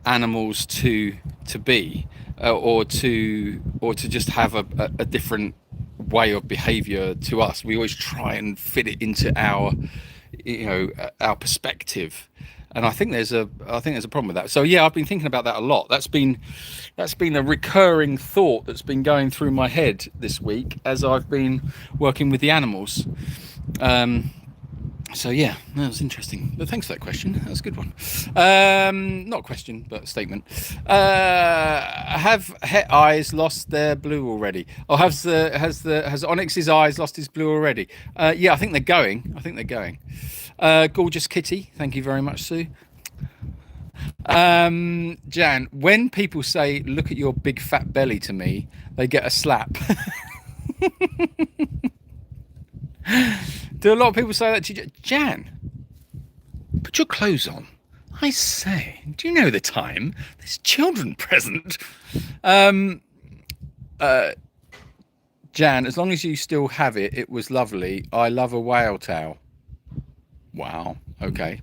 animals to be or to just have a different way of behavior to us. We always try and fit it into our perspective, and I think there's a problem with that. So yeah, I've been thinking about that a lot. That's been a recurring thought that's been going through my head this week as I've been working with the animals. So yeah, that was interesting. But thanks for that question. That was a good one. Not a question, but a statement. Have het eyes lost their blue already? Or has Onyx's eyes lost his blue already? Yeah, I think they're going. Gorgeous kitty. Thank you very much, Sue. Jan, when people say, "Look at your big fat belly" to me, they get a slap. Do a lot of people say that to you? Jan, put your clothes on. I say, do you know the time? There's children present. Jan, as long as you still have it, it was lovely. I love a whale tail. Wow. Okay.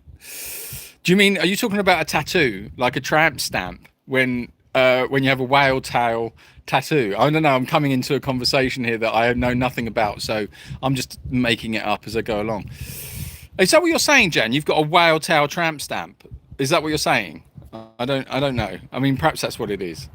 Do you mean, are you talking about a tattoo, like a tramp stamp, when you have a whale tail tattoo? I don't know. I'm coming into a conversation here that I know nothing about, so I'm just making it up as I go along. Is that what you're saying, Jan? You've got a whale tail tramp stamp? Is that what you're saying? I don't know. I mean, perhaps that's what it is.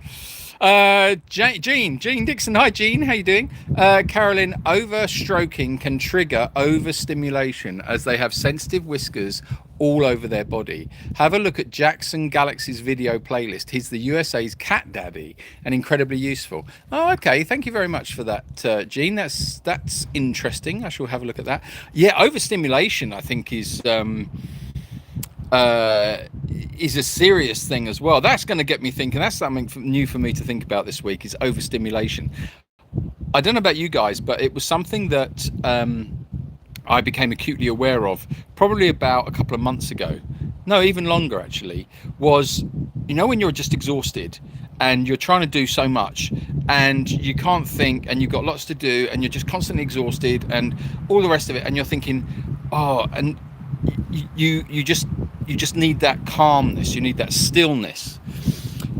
Jean Dixon. Hi, Jean. How you doing? Carolyn, overstroking can trigger overstimulation as they have sensitive whiskers all over their body. Have a look at Jackson Galaxy's video playlist. He's the USA's cat daddy and incredibly useful. Oh, okay. Thank you very much for that, Jean. That's interesting. I shall have a look at that. Yeah, overstimulation, I think, is a serious thing as well. That's going to get me thinking. That's something new for me to think about this week, is overstimulation. I don't know about you guys, but it was something that I became acutely aware of probably about a couple of months ago. No, even longer actually. Was, when you're just exhausted and you're trying to do so much and you can't think and you've got lots to do and you're just constantly exhausted and all the rest of it, and you're thinking, oh, and you just need that calmness, you need that stillness.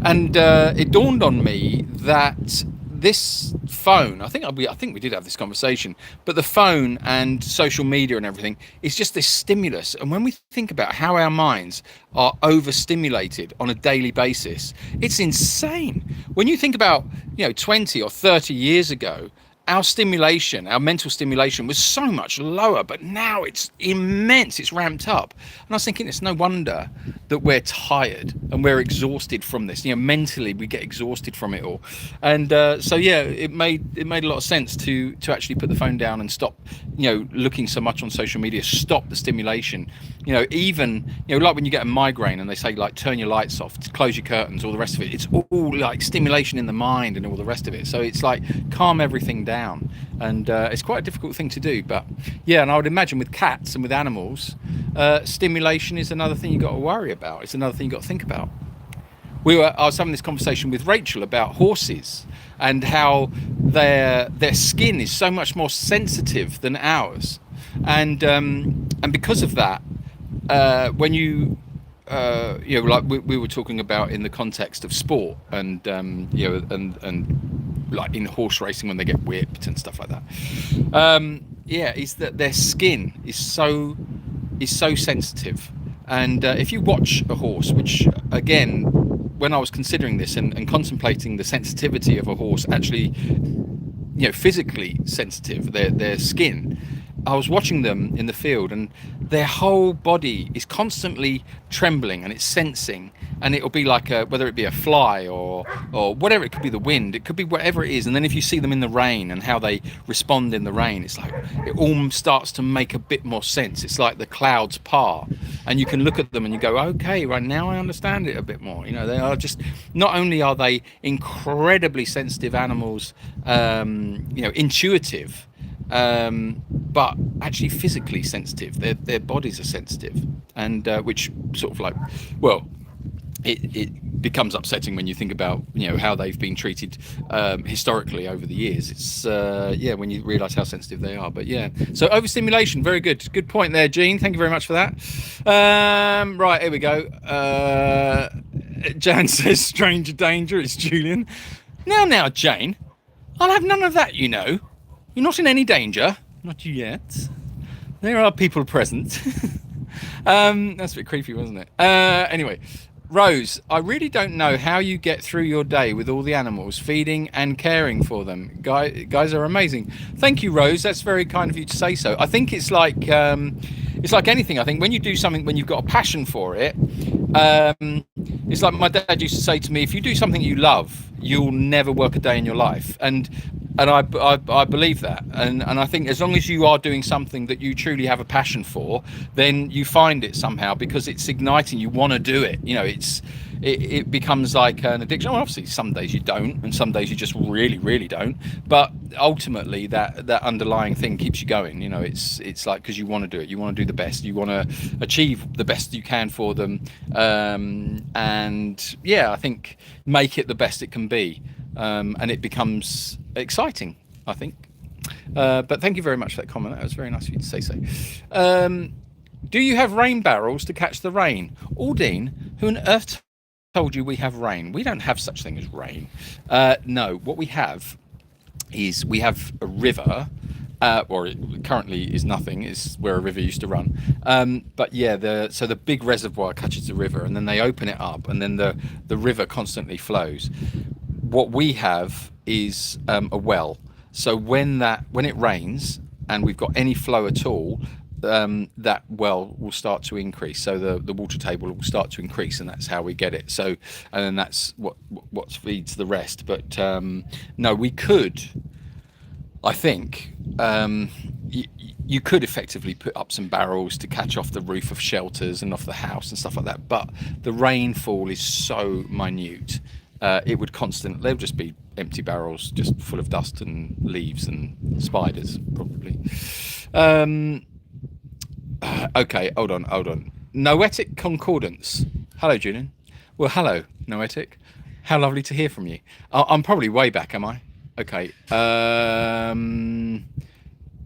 And it dawned on me that this phone, I think we did have this conversation, but the phone and social media and everything is just this stimulus. And when we think about how our minds are overstimulated on a daily basis, it's insane. When you think about 20 or 30 years ago, our mental stimulation was so much lower, but now it's immense, it's ramped up. And I was thinking, it's no wonder that we're tired and we're exhausted from this. Mentally we get exhausted from it all. And so yeah, it made a lot of sense to actually put the phone down and stop looking so much on social media, stop the stimulation. Even like when you get a migraine and they say, like, turn your lights off, close your curtains, all the rest of it, it's all like stimulation in the mind and all the rest of it. So it's like calm everything down. And it's quite a difficult thing to do, but yeah. And I would imagine with cats and with animals, stimulation is another thing you got to worry about. It's another thing you got to think about. I was having this conversation with Rachael about horses and how their skin is so much more sensitive than ours, and because of that, when like we were talking about in the context of sport and like in horse racing when they get whipped and stuff like that, is that their skin is so sensitive. And if you watch a horse, which again, when I was considering this and contemplating the sensitivity of a horse, actually physically sensitive, their skin, I was watching them in the field and their whole body is constantly trembling and it's sensing, and it'll be like whether it be a fly or whatever, it could be the wind, it could be whatever it is. And then if you see them in the rain and how they respond in the rain, it's like it all starts to make a bit more sense. It's like the clouds part and you can look at them and you go, okay, right now I understand it a bit more. They are just, not only are they incredibly sensitive animals, intuitive, but actually physically sensitive. Their bodies are sensitive, and which sort of like, well, it becomes upsetting when you think about how they've been treated historically over the years. It's when you realize how sensitive they are. But yeah, so overstimulation, very good point there, Jean. Thank you very much for that. Right, here we go. Jan says stranger danger. It's Julian. Now, Jane, I'll have none of that. You're not in any danger, not yet. There are people present. That's a bit creepy, wasn't it? Anyway, Rose, I really don't know how you get through your day with all the animals, feeding and caring for them. Guys are amazing. Thank you, Rose. That's very kind of you to say so. I think it's like anything. I think when you do something, when you've got a passion for it, it's like my dad used to say to me, if you do something you love, you'll never work a day in your life. And I believe that, and I think as long as you are doing something that you truly have a passion for, then you find it somehow, because it's igniting. You want to do it. It becomes like an addiction. Well, obviously some days you don't, and some days you just really don't, but ultimately that underlying thing keeps you going. It's like, because you want to do it, you want to do the best, you want to achieve the best you can for them, and yeah, I think make it the best it can be. And it becomes exciting, I think. But thank you very much for that comment. That was very nice of you to say so. Do you have rain barrels to catch the rain? Aldine, who on earth told you we have rain? We don't have such thing as rain. No, what we have is we have a river, or it currently is nothing, is where a river used to run. But yeah, so the big reservoir catches the river, and then they open it up, and then the river constantly flows. what we have is a well. So when it rains and we've got any flow at all, that well will start to increase. So the water table will start to increase, and that's how we get it. So, and then that's what feeds the rest. But no, we could, I think, you could effectively put up some barrels to catch off the roof of shelters and off the house and stuff like that. But the rainfall is so minute. It would they'll just be empty barrels, just full of dust and leaves and spiders, probably. Okay, hold on. Noetic Concordance. Hello, Julian. Well, hello, Noetic. How lovely to hear from you. I'm probably way back, am I? Okay.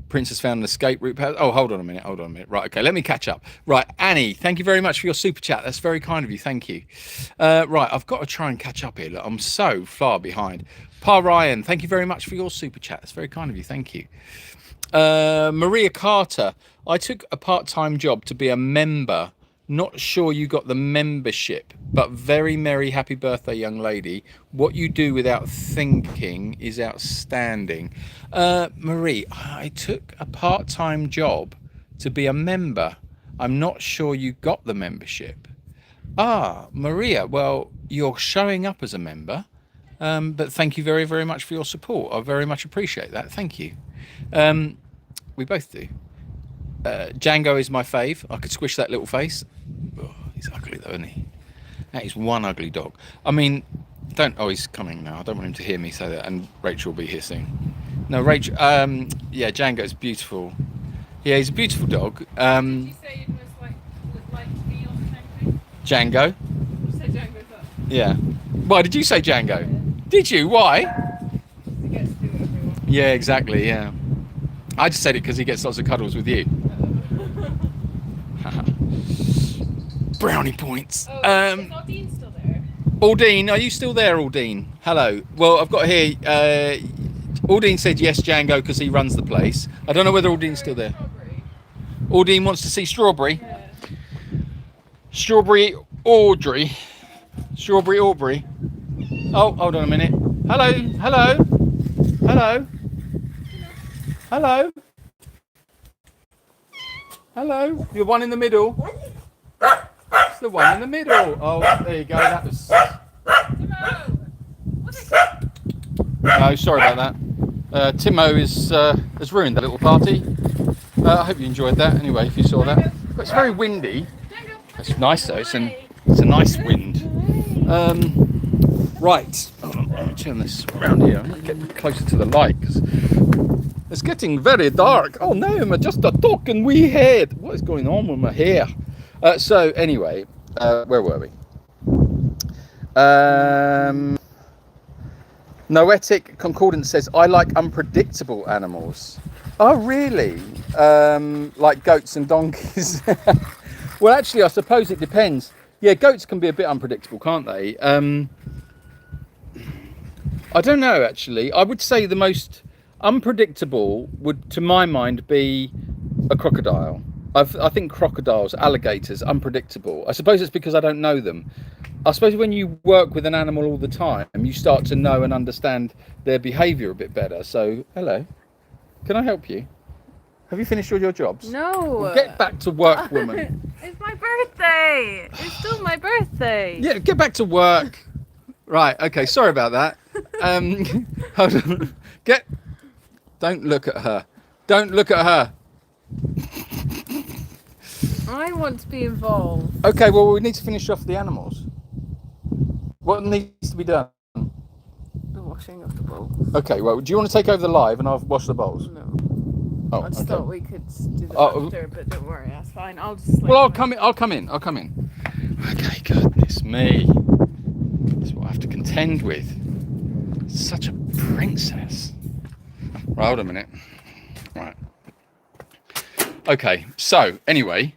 Prince has found an escape route. Oh, hold on a minute. Right, okay, let me catch up. Right, Annie, thank you very much for your super chat. That's very kind of you. Thank you. Right, I've got to try and catch up here. Look, I'm so far behind. Pa Ryan, thank you very much for your super chat. That's very kind of you. Thank you. Maria Carter, I took a part-time job to be a member. Not sure you got the membership, but very merry happy birthday, young lady. What you do without thinking is outstanding. Marie, I took a part-time job to be a member. I'm not sure you got the membership. Maria, well, you're showing up as a member, but thank you very, very much for your support. I very much appreciate that. Thank you. We both do. Django is my fave. I could squish that little face. Oh, he's ugly though, isn't he? That is one ugly dog. I mean, he's coming now. I don't want him to hear me say that. And Rachel will be here soon. No, Rachel. Yeah, Django's beautiful. Yeah, he's a beautiful dog. Did you say it was like me or something? Django. Did you say Django's up? Yeah. Why did you say Django? Yeah. Did you? Why? He gets to do everyone. Yeah, exactly. Yeah. I just said it because he gets lots of cuddles with you. Brownie points. Is Aldine still there? Aldine, are you still there, Aldine? Hello. Well, I've got here. Aldine said yes, Django, because he runs the place. I don't know whether Aldine's still there. Aldine wants to see Strawberry. Yeah. Strawberry Audrey. Strawberry Aubrey. Oh, hold on a minute. Hello. Hello. You're one in the middle. It's the one in the middle. Oh, there you go. That was. Oh, sorry about that. Timo has ruined the little party. I hope you enjoyed that. Anyway, if you saw that, but it's very windy. It's nice though. It's a nice wind. Right. Hold on, let me turn this around here. I'm getting closer to the light because it's getting very dark. Oh no, I'm just a talking wee head. What is going on with my hair? So anyway, where were we? Noetic Concordance says, I like unpredictable animals. Oh, really? Like goats and donkeys? Well, actually, I suppose it depends. Yeah, goats can be a bit unpredictable, can't they? I don't know, actually. I would say the most unpredictable would, to my mind, be a crocodile. I think crocodiles, alligators, unpredictable. I suppose it's because I don't know them. I suppose when you work with an animal all the time, you start to know and understand their behaviour a bit better. So, hello. Can I help you? Have you finished all your jobs? No. Well, get back to work, woman. It's my birthday. It's still my birthday. Yeah, get back to work. Right, okay, sorry about that. Hold on. Don't look at her. Don't look at her. I want to be involved. Okay, well, we need to finish off the animals. What needs to be done? The washing of the bowls. Okay, well, do you want to take over the live and I'll wash the bowls? No. Oh, I just okay. thought we could do that after, but don't worry, that's fine. I'll just. Well, I'll come in. Okay, goodness me. That's what I have to contend with. Such a princess. Right, hold on a minute. Right. Okay, so anyway,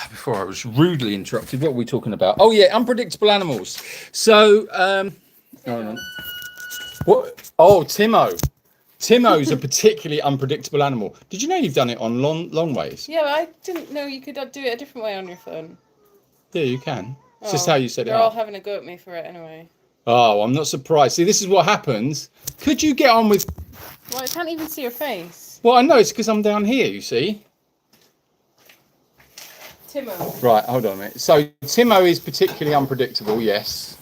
before I was rudely interrupted, what were we talking about? Oh yeah, unpredictable animals. So, hold on. What? Oh, Timo. Timo's a particularly unpredictable animal. Did you know you've done it on long ways? Yeah, but I didn't know you could do it a different way on your phone. Yeah, you can. It's just how you set it They're all up. having a go at me for it anyway. Oh, I'm not surprised. See, this is what happens. Could you get on with... Well, I can't even see your face. Well, I know it's because I'm down here, you see. Timo. Right, hold on a minute. So Timo is particularly unpredictable, yes.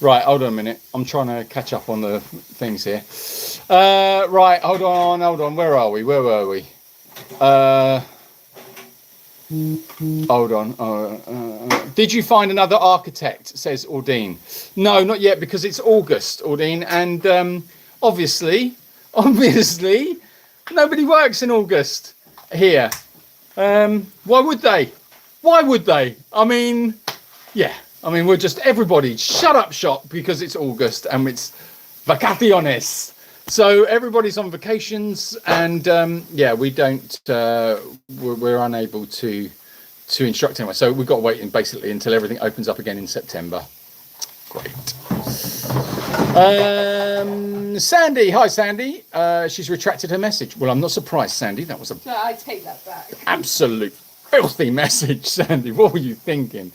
Right, hold on a minute. I'm trying to catch up on the things here. Right, hold on. Where are we? Where were we? Hold on. Did you find another architect? Says Ordine. No, not yet, because it's August, Ordine, and obviously, nobody works in August here. Why would they? Why would they? I mean, yeah. I mean, we're just everybody shut up shop because it's August and it's vacaciones. So everybody's on vacations, and yeah, we don't. We're unable to instruct anyone. So we've got to wait basically until everything opens up again in September. Great. Sandy, hi Sandy. She's retracted her message. Well, I'm not surprised, Sandy. That was a No, I take that back. absolute filthy message, Sandy. What were you thinking?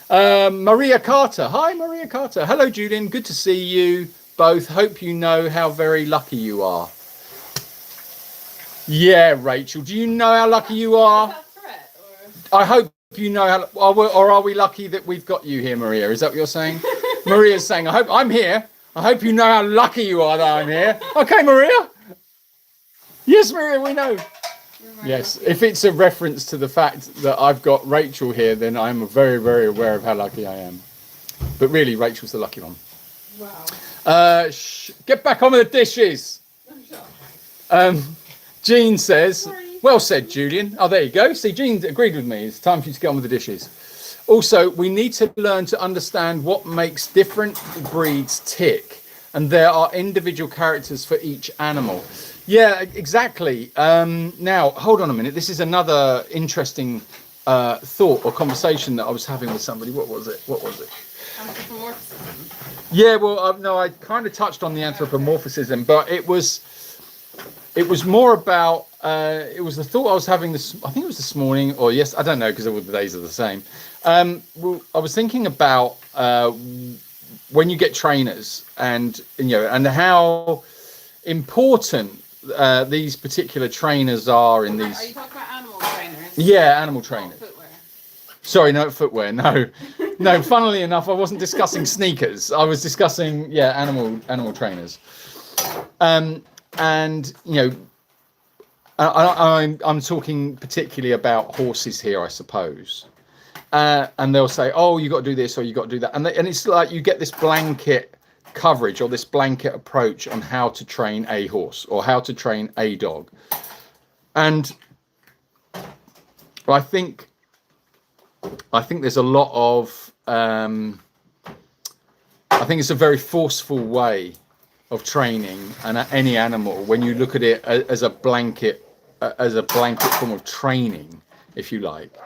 Maria Carter. Hi, Maria Carter. Hello, Julian. Good to see you both. Hope you know how very lucky you are. Yeah, Rachel. Do you know how lucky you are? Is that a threat, or... I hope you know how, or are we lucky that we've got you here, Maria? Is that what you're saying? Maria's saying, I hope I'm here. I hope you know how lucky you are that I'm here. Okay, Maria. Yes, Maria, we know. Yes, if it's a reference to the fact that I've got Rachel here, then I'm very, very aware of how lucky I am. But really, Rachel's the lucky one. Wow. Get back on with the dishes. Jean says, well said, Julian. Oh, there you go. See, Jean agreed with me. It's time for you to get on with the dishes. Also, we need to learn to understand what makes different breeds tick. And there are individual characters for each animal. Yeah, exactly. Now, hold on a minute. This is another interesting thought or conversation that I was having with somebody. What was it? Anthropomorphism. Yeah, well, no, I kind of touched on the anthropomorphism, but it was more about, it was the thought I was having this, I think it was this morning or yes, I don't know, because all the days are the same. Well, I was thinking about when you get trainers and how important these particular trainers are in these. Are you talking about animal trainers? Yeah, animal trainers. Footwear. Sorry, no footwear. No. Funnily enough, I wasn't discussing sneakers. I was discussing animal trainers. And I'm talking particularly about horses here, I suppose. And they'll say, "Oh, you got to do this or you got to do that," and it's like you get this blanket coverage or this blanket approach on how to train a horse or how to train a dog. And I think there's a lot of I think it's a very forceful way of training any animal when you look at it as a blanket form of training, if you like,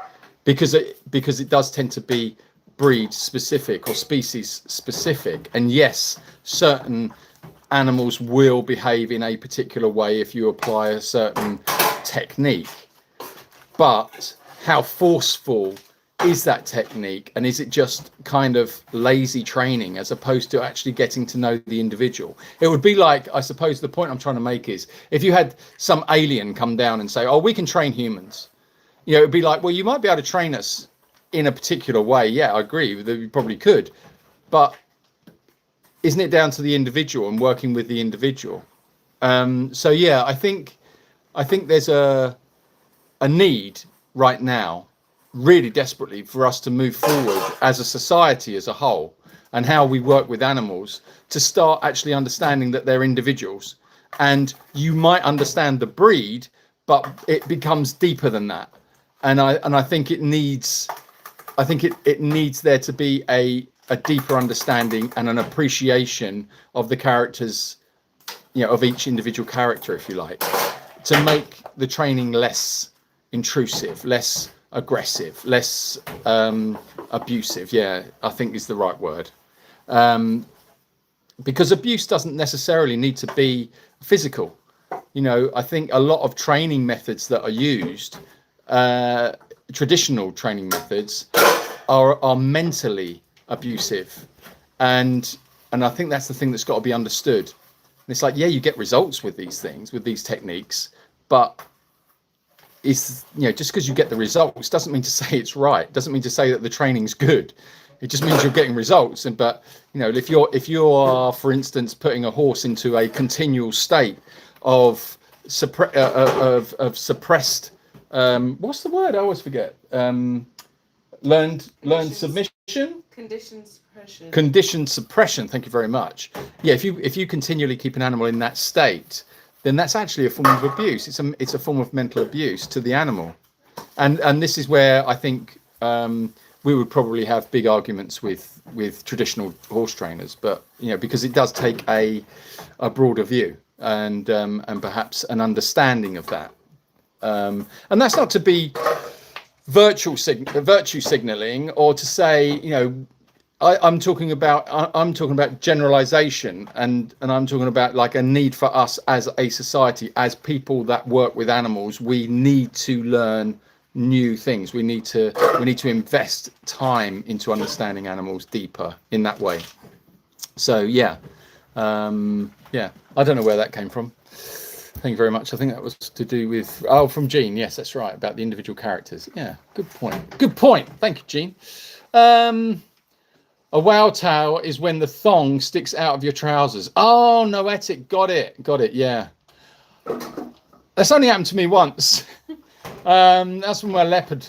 because it does tend to be breed specific or species specific. And yes, certain animals will behave in a particular way if you apply a certain technique, but how forceful is that technique, and is it just kind of lazy training as opposed to actually getting to know the individual? It would be like, I suppose the point I'm trying to make is, if you had some alien come down and say, "Oh, we can train humans," it'd be like, well, you might be able to train us in a particular way. Yeah, I agree that you probably could, but isn't it down to the individual and working with the individual? So yeah, I think there's a need right now, really desperately, for us to move forward as a society as a whole, and how we work with animals, to start actually understanding that they're individuals. And you might understand the breed, but it becomes deeper than that. And I think it needs there to be a deeper understanding and an appreciation of the characters, of each individual character, if you like, to make the training less intrusive, less aggressive, less abusive. Yeah, I think is the right word. Because abuse doesn't necessarily need to be physical. I think a lot of training methods that are used, traditional training methods, are mentally abusive. and I think that's the thing that's got to be understood. And it's like, yeah, you get results with these things, with these techniques, but it's, you know, just because you get the results doesn't mean to say it's right. Doesn't mean to say that the training's good. It just means you're getting results. And but you know, if you are, for instance, putting a horse into a continual state of suppressed, what's the word? I always forget. Learned submission. Conditioned suppression. Thank you very much. Yeah, if you continually keep an animal in that state, then that's actually a form of abuse. It's a form of mental abuse to the animal, and this is where I think we would probably have big arguments with traditional horse trainers. But you know, because it does take a broader view and perhaps an understanding of that, and that's not to be virtue signaling or to say, you know, I'm talking about generalization, and I'm talking about like a need for us as a society, as people that work with animals. We need to learn new things. We need to invest time into understanding animals deeper in that way. So yeah, I don't know where that came from. Thank you very much. I think that was to do with from Jean. Yes, that's right, about the individual characters. Yeah, good point. Thank you, Jean. A wow towel is when the thong sticks out of your trousers. Oh, noetic. Got it. Yeah. That's only happened to me once. That's from my leopard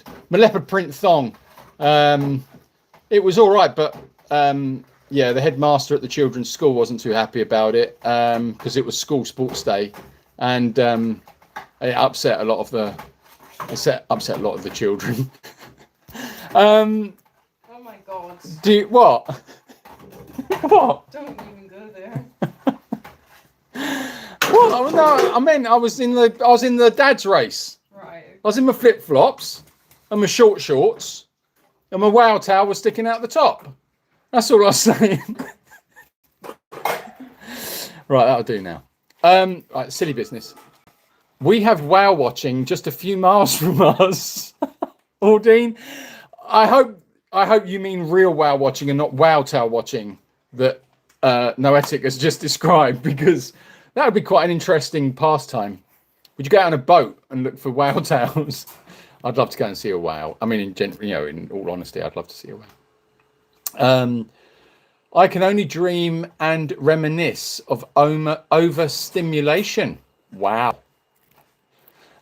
print thong. It was all right, but yeah, the headmaster at the children's school wasn't too happy about it because it was school sports day, and it upset a lot of the children. God. What? What? Don't even go there. Well, no, I mean, I was in the dad's race. Right. I was in my flip flops and my short shorts, and my wow towel was sticking out the top. That's all I was saying. Right, that'll do now. Right, silly business. We have wow watching just a few miles from us. Aldine, I hope you mean real wow watching and not wow towel watching that Noetic has just described, because that would be quite an interesting pastime. Would you go out on a boat and look for wow towels? I'd love to go and see a wow. I mean, in all honesty, I'd love to see a wow. I can only dream and reminisce of overstimulation. Wow.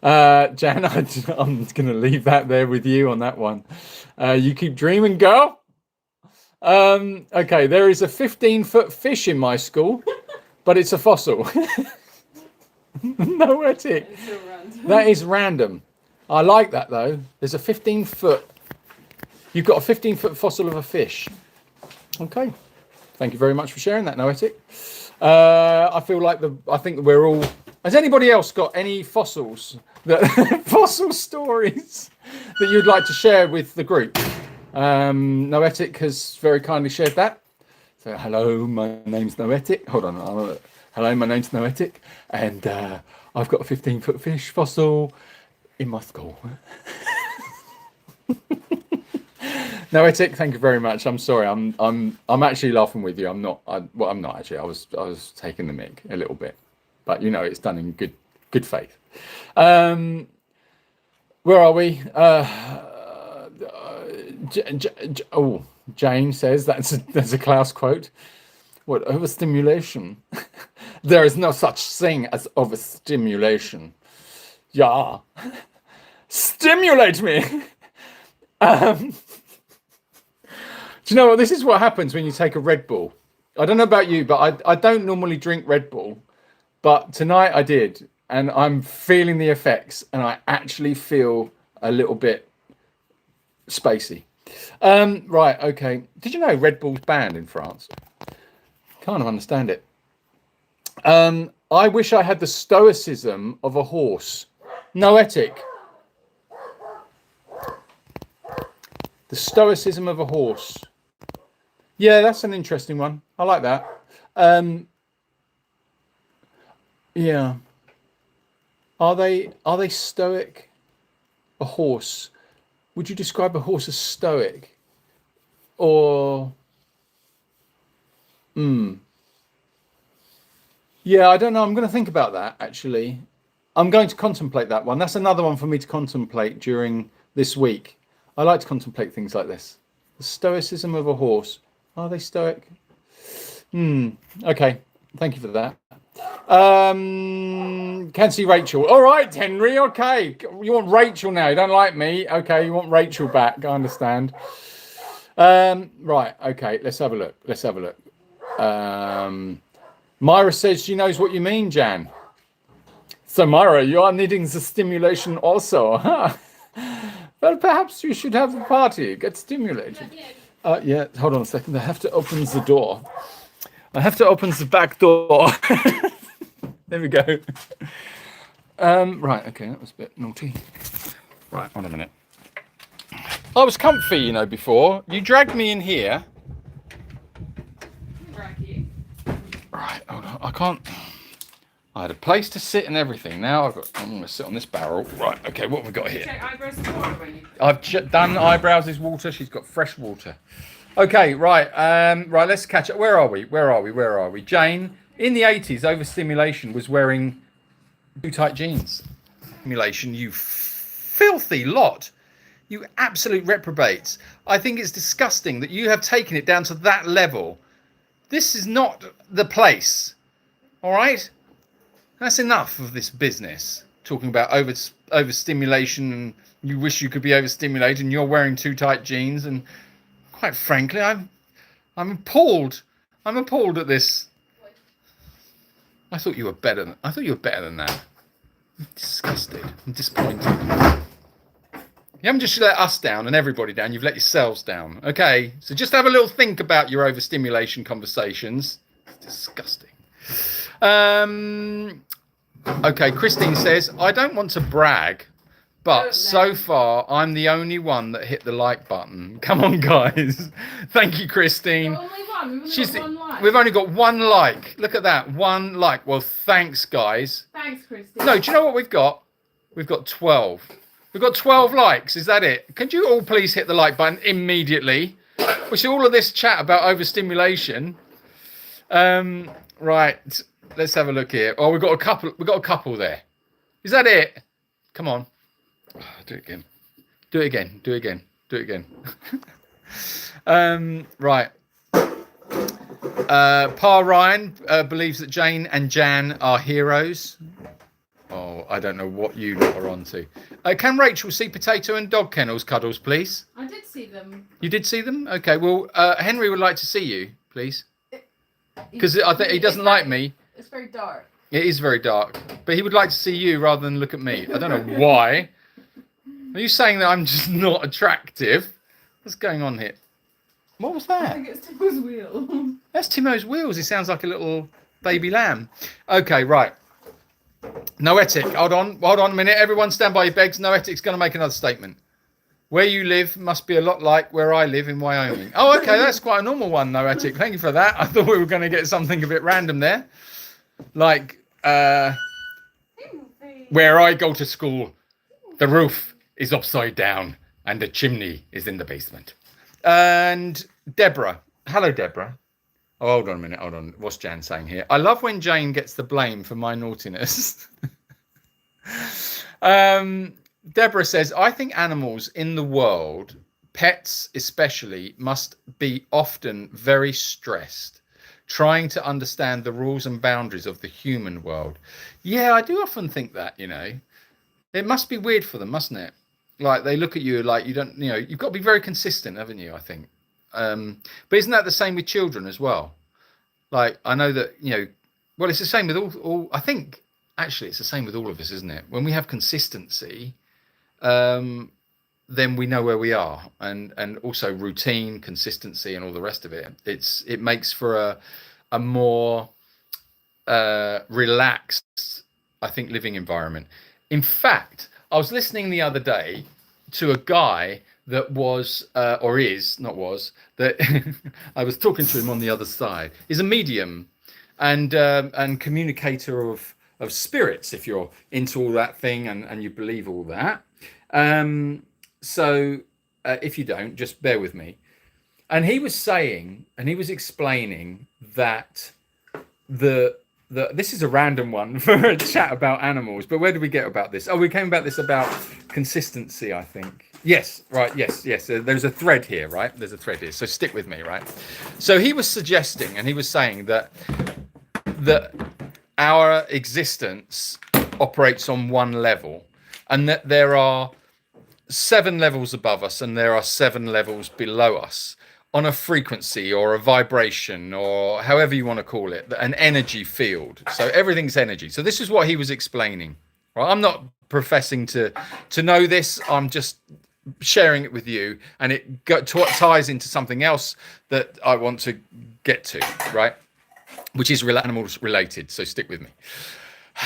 Jan, I'm going to leave that there with you on that one. You keep dreaming, girl. Okay, there is a 15-foot fish in my school, but it's a fossil. Noetic. That is random. I like that though. There's a 15-foot. You've got a 15-foot fossil of a fish. Okay. Thank you very much for sharing that, Noetic. I think that we're all. Has anybody else got any fossils fossil stories that you'd like to share with the group? Noetic has very kindly shared that. So, hello, my name's Noetic. Hold on. Hello, my name's Noetic, and I've got a 15-foot fish fossil in my school. Noetic, thank you very much. I'm sorry. I'm actually laughing with you. I'm not actually. I was taking the mick a little bit, but you know, it's done in good faith. Where are we? Jane says that's a Klaus quote. What, overstimulation? There is no such thing as overstimulation. Yeah. Stimulate me. Do you know what? This is what happens when you take a Red Bull. I don't know about you, but I don't normally drink Red Bull, but tonight I did, and I'm feeling the effects, and I actually feel a little bit spacey. Right, okay. Did you know Red Bull's banned in France? Kind of understand it. I wish I had the stoicism of a horse. Noetic. The stoicism of a horse. Yeah, that's an interesting one. I like that. Yeah. Are they stoic? A horse. Would you describe a horse as stoic? Or Yeah, I don't know. I'm going to think about that, actually. I'm going to contemplate that one. That's another one for me to contemplate during this week. I like to contemplate things like this. The stoicism of a horse. Are they stoic? Okay. Thank you for that. Can see Rachel. All right, Henry. Okay. You want Rachel now. You don't like me. Okay. You want Rachel back. I understand. Right. Okay. Let's have a look. Let's have a look. Myra says she knows what you mean, Jan. So, Myra, you are needing the stimulation also, huh? Well, perhaps you should have a party. Get stimulated. Yeah, hold on a second. I have to open the door. I have to open the back door. There we go. Right, okay, that was a bit naughty. Right, hold on a minute. I was comfy, you know, before. You dragged me in here. Right, hold on. I can't. I had a place to sit and everything. Now I'm going to sit on this barrel. Right, okay, what have we got here? Check eyebrows and water when you... I've done eyebrows is water. She's got fresh water. Okay, right. Right, let's catch up. Where are we? Jane, in the 80s, overstimulation was wearing too tight jeans. Stimulation, you filthy lot. You absolute reprobates. I think it's disgusting that you have taken it down to that level. This is not the place. All right? That's enough of this business. Talking about overstimulation and you wish you could be overstimulated and you're wearing too tight jeans, and quite frankly, I'm appalled. I'm appalled at this. I thought you were better than that. I'm disgusted. I'm disappointed. You haven't just let us down and everybody down, you've let yourselves down. Okay, so just have a little think about your overstimulation conversations. It's disgusting. Okay, Christine says, I don't want to brag, but so far I'm the only one that hit the like button. Come on, guys. Thank you, Christine. Only one. We've only got one like. Look at that. One like. Well, thanks, guys. Thanks, Christine. No, do you know what we've got? We've got 12. We've got 12 likes. Is that it? Could you all please hit the like button immediately? We see all of this chat about overstimulation. Right. Let's have a look here. Oh, we've got a couple. We've got a couple there. Is that it? Come on. Oh, do it again. Do it again. Do it again. Do it again. Right. Pa Ryan believes that Jane and Jan are heroes. Oh, I don't know what you lot are onto. Can Rachel see Potato and Dog Kennels Cuddles, please? I did see them. You did see them? Okay. Well, Henry would like to see you, please. Because I think he doesn't like me. It's very dark. It is very dark, but he would like to see you rather than look at me. I don't know why. Are you saying that I'm just not attractive? What's going on here? What was that? I think it's Timo's wheel. That's Timo's wheels. He sounds like a little baby lamb. Okay, right. Noetic. Hold on a minute. Everyone stand by your begs. Noetic's going to make another statement. Where you live must be a lot like where I live in Wyoming. Oh, okay. That's quite a normal one, Noetic. Thank you for that. I thought we were going to get something a bit random there. Like, where I go to school, the roof is upside down and the chimney is in the basement. And Deborah. Hello, Deborah. Oh, hold on a minute. Hold on. What's Jan saying here? I love when Jane gets the blame for my naughtiness. Deborah says, I think animals in the world, pets especially, must be often very stressed, trying to understand the rules and boundaries of the human world. Yeah, I do often think that, you know. It must be weird for them, mustn't it? Like, they look at you like you don't, you know, you've got to be very consistent, haven't you, I think. But isn't that the same with children as well? Like, I know that, you know, well, it's the same with all I think, actually, it's the same with all of us, isn't it? When we have consistency, then we know where we are, and also routine, consistency, and all the rest of it. It makes for a more relaxed, I think, living environment. In fact, I was listening the other day to a guy that was or is not was that I was talking to him on the other side. He's a medium and communicator of spirits, if you're into all that thing and you believe all that. So if you don't, just bear with me. And he was saying, and he was explaining that this is a random one for a chat about animals, but where did we get about this? Oh, we came about this about consistency, I think. Yes, right, yes. There's a thread here, right? There's a thread here. So stick with me, right? So he was suggesting, and he was saying that our existence operates on one level, and that there are 7 levels above us and there are 7 levels below us on a frequency or a vibration or however you want to call it, an energy field. So everything's energy. So this is what he was explaining. Right? I'm not professing to know this. I'm just sharing it with you, and it ties into something else that I want to get to, right? Which is animals related. So stick with me.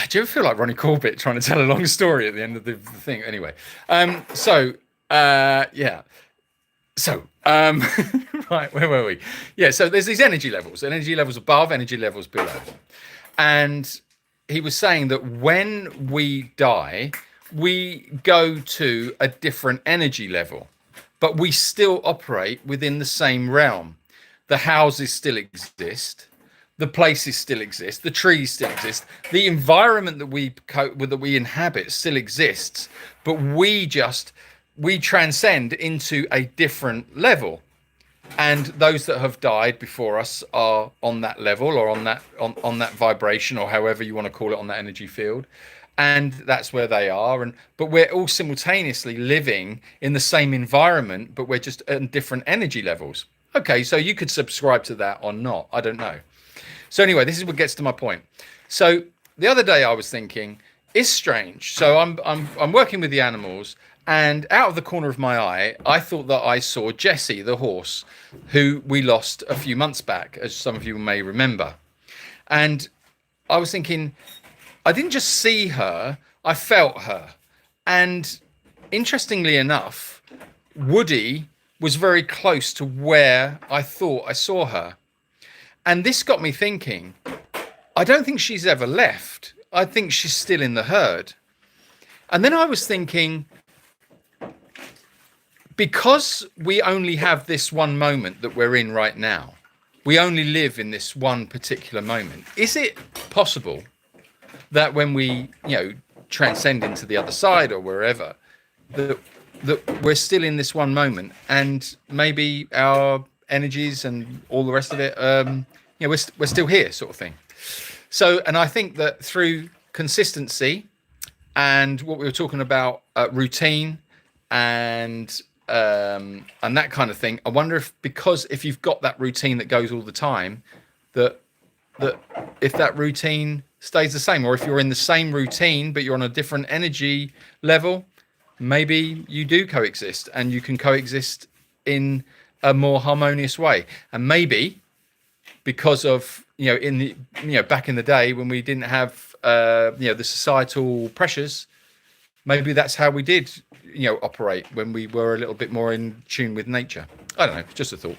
Do you ever feel like Ronnie Corbett trying to tell a long story at the end of the thing? Anyway, yeah. So, right, where were we? Yeah, so there's these energy levels above, energy levels below. And he was saying that when we die, we go to a different energy level, but we still operate within the same realm. The houses still exist. The places still exist. The trees still exist. The environment that we inhabit still exists, but we transcend into a different level. And those that have died before us are on that level, or on that vibration, or however you want to call it, on that energy field. And that's where they are. But we're all simultaneously living in the same environment, but we're just at different energy levels. Okay, so you could subscribe to that or not. I don't know. So anyway, this is what gets to my point. So the other day I was thinking, it's strange. So I'm working with the animals, and out of the corner of my eye, I thought that I saw Jessie, the horse, who we lost a few months back, as some of you may remember. And I was thinking, I didn't just see her, I felt her. And interestingly enough, Woody was very close to where I thought I saw her. And this got me thinking, I don't think she's ever left. I think she's still in the herd. And then I was thinking, because we only have this one moment that we're in right now, we only live in this one particular moment. Is it possible that when we, transcend into the other side or wherever, that we're still in this one moment, and maybe our energies and all the rest of it, we're still here, sort of thing. So, and I think that through consistency and what we were talking about, routine and that kind of thing, I wonder if you've got that routine that goes all the time, that if that routine stays the same, or if you're in the same routine but you're on a different energy level, maybe you do coexist, and you can coexist in a more harmonious way. And maybe because of back in the day when we didn't have the societal pressures, maybe that's how we did operate, when we were a little bit more in tune with nature. I don't know, just a thought.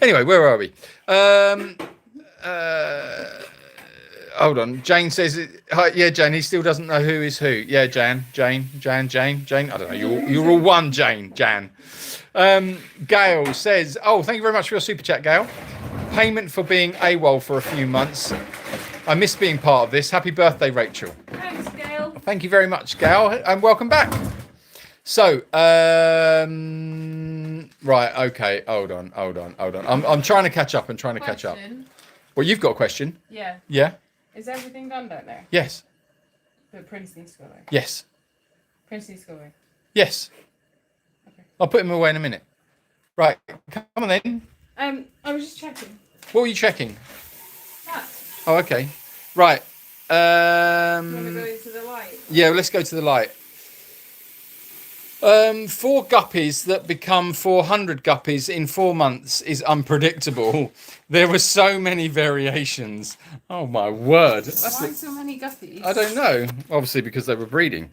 Anyway, where are we? Hold on. Jane says, hi, yeah, Jane, he still doesn't know who is who. Yeah, Jane. I don't know. You're all one, Jan. Gail says, oh, thank you very much for your super chat, Gail. Payment for being AWOL for a few months. I miss being part of this. Happy birthday, Rachel. Thanks, Gail. Thank you very much, Gail, and welcome back. So, right, okay, hold on. I'm trying to catch up. Well, you've got a question. Yeah. Yeah? Is everything done down there? Yes. But Prince needs to go away. Yes. Prince needs to go away. Yes. Okay. I'll put him away in a minute. Right, come on then. I was just checking. What were you checking? That. Oh, okay. Right. You want to go into the light? Yeah, let's go to the light. 4 guppies that become 400 guppies in 4 months is unpredictable. There were so many variations. Oh my word. Why so many guppies? I don't know. Obviously because they were breeding.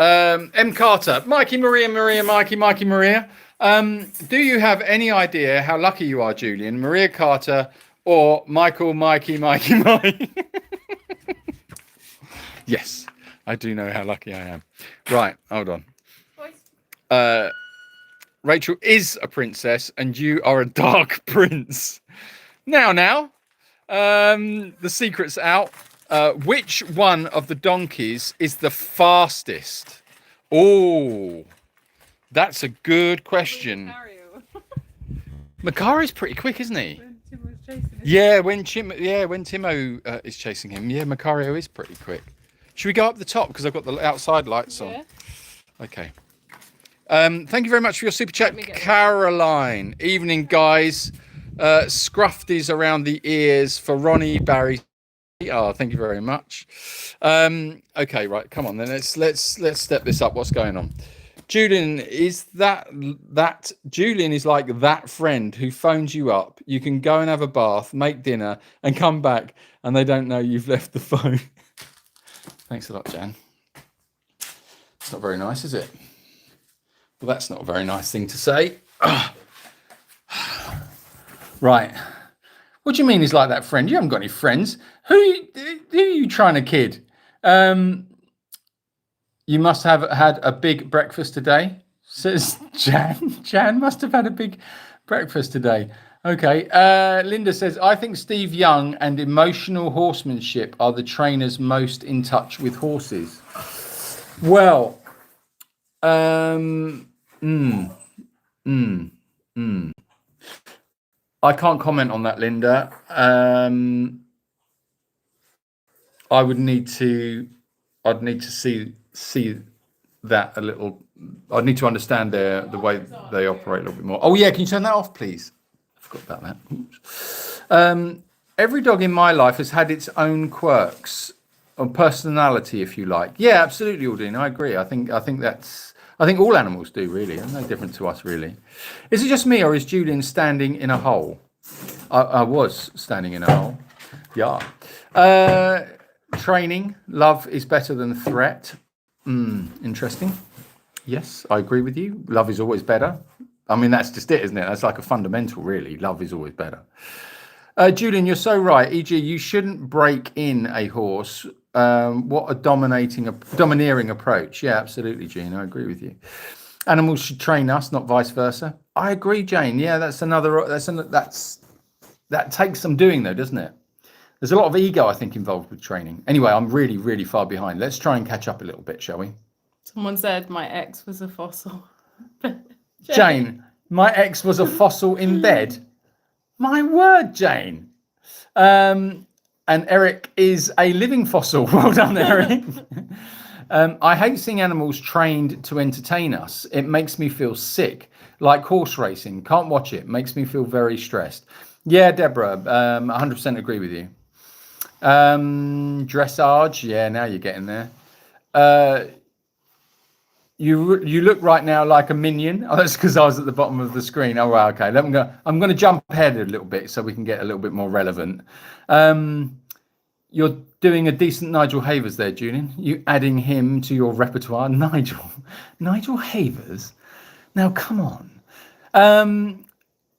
M. Carter. Mikey, Maria. Do you have any idea how lucky you are, Julian? Maria Carter or Michael, Mikey? Yes, I do know how lucky I am. Right, hold on. Rachel is a princess and you are a dark prince. Now, the secret's out. Which one of the donkeys is the fastest? Oh, that's a good question. Macari's pretty quick, isn't he? Yeah, when Timo is chasing him, yeah, Macario is pretty quick. Should we go up the top because I've got the outside lights on? Okay. Thank you very much for your super chat, Caroline. Evening, guys. Scrufties around the ears for Ronnie, Barry. Oh, thank you very much. Okay, right. Come on, then. Let's step this up. What's going on? Julian, is that Julian is like that friend who phones you up. You can go and have a bath, make dinner, and come back, and they don't know you've left the phone. Thanks a lot, Jan. It's not very nice, is it? Well, that's not a very nice thing to say. Right. What do you mean he's like that friend? You haven't got any friends. Who are you trying to kid? You must have had a big breakfast today, says Jan. Jan must have had a big breakfast today. Okay. Linda says, I think Steve Young and emotional horsemanship are the trainers most in touch with horses. Well, I can't comment on that, Linda. I'd need to see that a little. I'd need to understand the way they operate a little bit more. Oh yeah, can you turn that off, please? I forgot about that. Oops. Every dog in my life has had its own quirks or personality, if you like. Yeah, absolutely, Aldine. I agree. I think all animals do, really. They're no different to us, really. Is it just me, or is Julian standing in a hole? I was standing in a hole. Yeah. Training. Love is better than threat. Interesting. Yes, I agree with you. Love is always better. I mean, that's just it, isn't it? That's like a fundamental, really. Love is always better. Julian, you're so right. E.g., you shouldn't break in a horse. What a domineering approach. Yeah, absolutely, Gene. I agree with you. Animals should train us, not vice versa. I agree, Jane. Yeah, that takes some doing, though, doesn't it? There's a lot of ego, I think, involved with training. Anyway, I'm really, really far behind. Let's try and catch up a little bit, shall we? Someone said my ex was a fossil. Jane, my ex was a fossil in bed. My word, Jane. And Eric is a living fossil. Well done, Eric. I hate seeing animals trained to entertain us. It makes me feel sick, like horse racing. Can't watch it. Makes me feel very stressed. Yeah, Deborah, 100% agree with you. Dressage. Yeah, now you're getting there. You look right now like a minion. Oh, that's because I was at the bottom of the screen. Oh, wow, okay. I'm going to jump ahead a little bit so we can get a little bit more relevant. You're doing a decent Nigel Havers there, Julian. You adding him to your repertoire, Nigel Havers. Now, come on.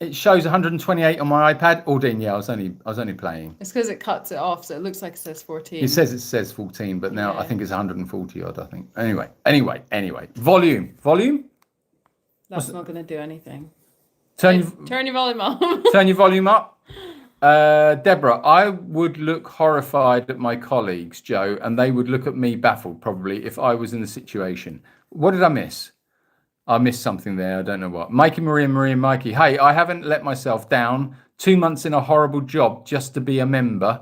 It shows 128 on my iPad. Aldine, yeah, I was only playing. It's because it cuts it off, so it looks like it says 14. It says 14, but now I think it's 140 odd. I think. Anyway. Volume. That's not going to do anything. Turn your volume up. Turn your volume up. Deborah, I would look horrified at my colleagues, Joe, and they would look at me baffled, probably, if I was in the situation. What did I miss? I missed something there. I don't know what. Mikey, Maria, Mikey. Hey, I haven't let myself down. 2 months in a horrible job just to be a member.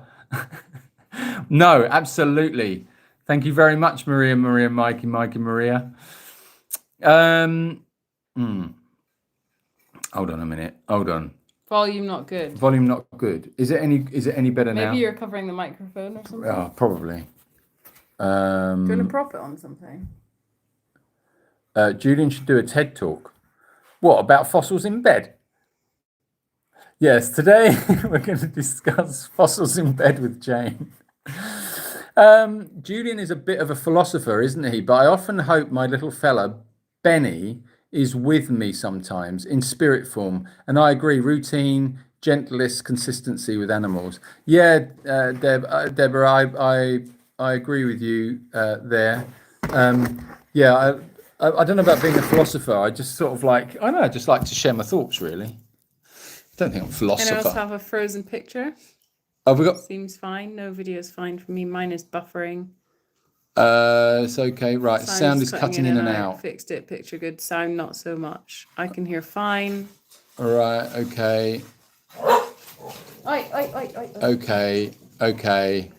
No, absolutely. Thank you very much, Maria, Mikey, Maria. Hold on a minute. Hold on. Volume not good. Volume not good. Is it any better now? Maybe you're covering the microphone or something. Oh, probably. Do you want to prop it on something? Julian should do a TED talk. What, about fossils in bed? Yes, today we're going to discuss fossils in bed with Jane. Julian is a bit of a philosopher, isn't he? But I often hope my little fella, Benny, is with me sometimes in spirit form. And I agree, routine, gentlest consistency with animals. Yeah, Deborah, I agree with you there. I don't know about being a philosopher. I just sort of like, I don't know, I just like to share my thoughts, really. I don't think I'm a And I philosopher. also have a frozen picture. Oh, we got. Seems fine. No video is fine for me. Mine is buffering. It's okay. Right, sound is cutting in and out. Fixed it. Picture good. Sound not so much. I can hear fine. All right. Okay. Okay. Okay.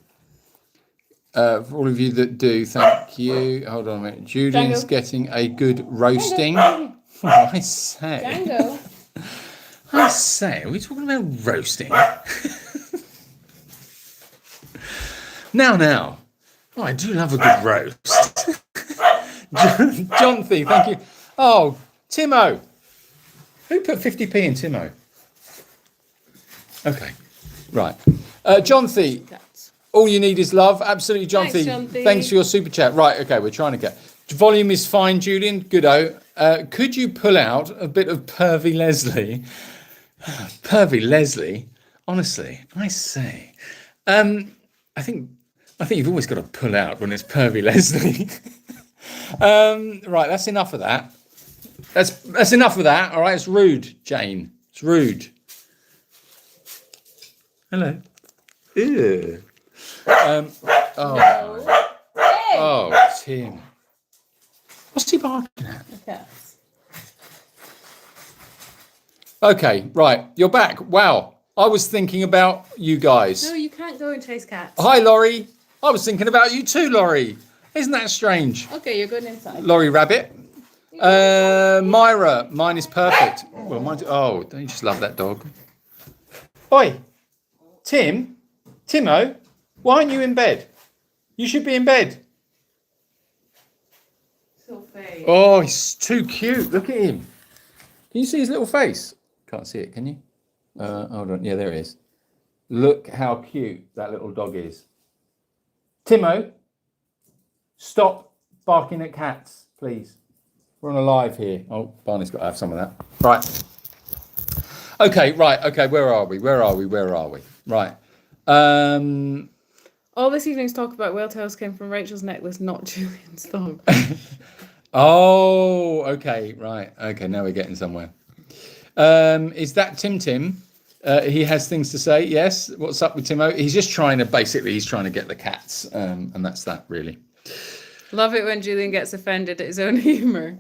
For all of you that do, thank you. Hold on a minute. Julian's getting a good roasting. I say. Django. I say, are we talking about roasting? Now. Oh, I do love a good roast. John Thee, thank you. Oh, Timo. Who put 50p in Timo? Okay, right. John Thee, all you need is love. Absolutely, John Thee. Thanks for your super chat. Right, okay, we're trying to get. Volume is fine, Julian. Goodo. Could you pull out a bit of Pervy Leslie? Pervy Leslie? Honestly, I say. I think you've always got to pull out when it's Pervy Leslie. Right, that's enough of that. That's enough of that. All right, it's rude, Jane. It's rude. Hello. Ew. Oh, Tim. What's he barking at? Okay. Okay, right. You're back. Wow. I was thinking about you guys. No, you can't go and chase cats. Hi, Laurie. I was thinking about you too, Laurie. Isn't that strange? Okay, you're going inside. Laurie Rabbit. Myra, mine is perfect. Well, mine. Oh, don't you just love that dog? Oi, Timo, why aren't you in bed? You should be in bed. So fake. Oh, he's too cute. Look at him. Can you see his little face? Can't see it, can you? Hold on. Yeah, there he is. Look how cute that little dog is. Timo, stop barking at cats, please. We're on a live here. Oh, Barney's got to have some of that. Right. Okay, right. Okay, where are we? Right. All this evening's talk about whale tails came from Rachel's necklace, not Julian's dog. Oh, okay, right. Okay, now we're getting somewhere. Is that Tim? He has things to say. Yes. What's up with Timo? He's just trying to get the cats, and that's that really. Love it when Julian gets offended at his own humour.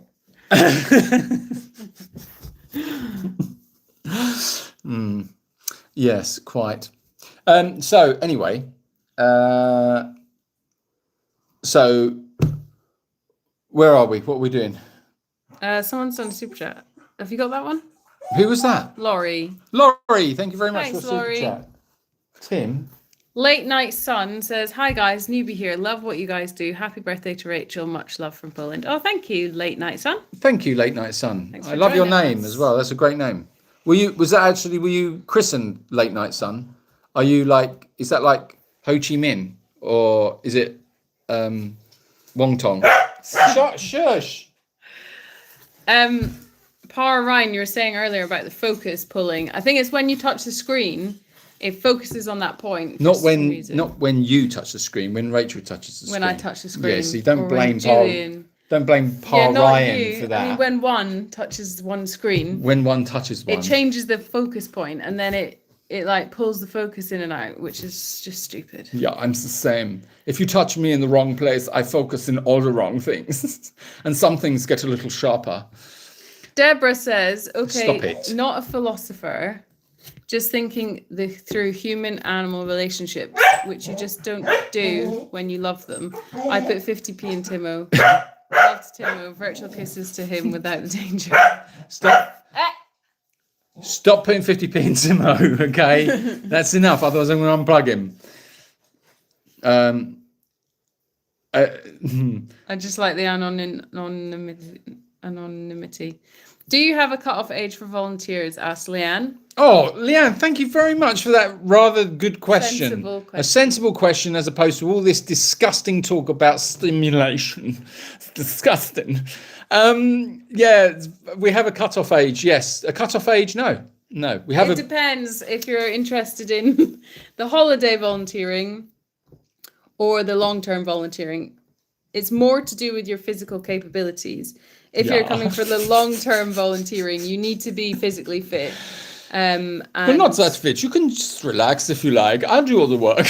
Yes, quite. So anyway, so where are we? What are we doing? Someone's done a super chat. Have you got that one? Who was that? Laurie, thank you very much Thanks, for the super Laurie. chat. Tim. Late Night Sun says, hi guys, newbie here. Love what you guys do. Happy birthday to Rachel. Much love from Poland. Oh, thank you, Late Night Sun. Thank you, Late Night Sun. Thanks I for love your joining name us. as well. That's a great name. Were you christened Late Night Sun? Are you like, is that like Ho Chi Minh or is it Wong Tong? Shush. Power Ryan, you were saying earlier about the focus pulling. I think it's when you touch the screen, it focuses on that point. Not when you touch the screen. When Rachel touches the screen. When I touch the screen. Yeah, so you don't or blame Julian. Don't blame Pa not Ryan you. for that. I mean, when one touches one screen, When one touches one. it changes the focus point, and then it like pulls the focus in and out, which is just stupid. Yeah, I'm the same. If you touch me in the wrong place, I focus in all the wrong things. And some things get a little sharper. Deborah says, Stop okay, it. not a philosopher, just thinking through human-animal relationships, which you just don't do when you love them. I put 50p in Timo. Love to Timo. Virtual kisses to him without the danger. Stop putting 50p in Timo, okay? That's enough, otherwise I'm going to unplug him. I just like the anonymity. Do you have a cut-off age for volunteers? Asked Leanne. Oh, Leanne, thank you very much for that rather good question. Sensible question. A sensible question as opposed to all this disgusting talk about stimulation. It's disgusting. Yeah, we have a cut-off age, yes. A cut-off age, no. No, we have It depends if you're interested in the holiday volunteering or the long-term volunteering. it's more to do with your physical capabilities. If you're Yeah. coming for the long-term volunteering, you need to be physically fit. And Well, not that fit. You can just relax if you like. I'll do all the work.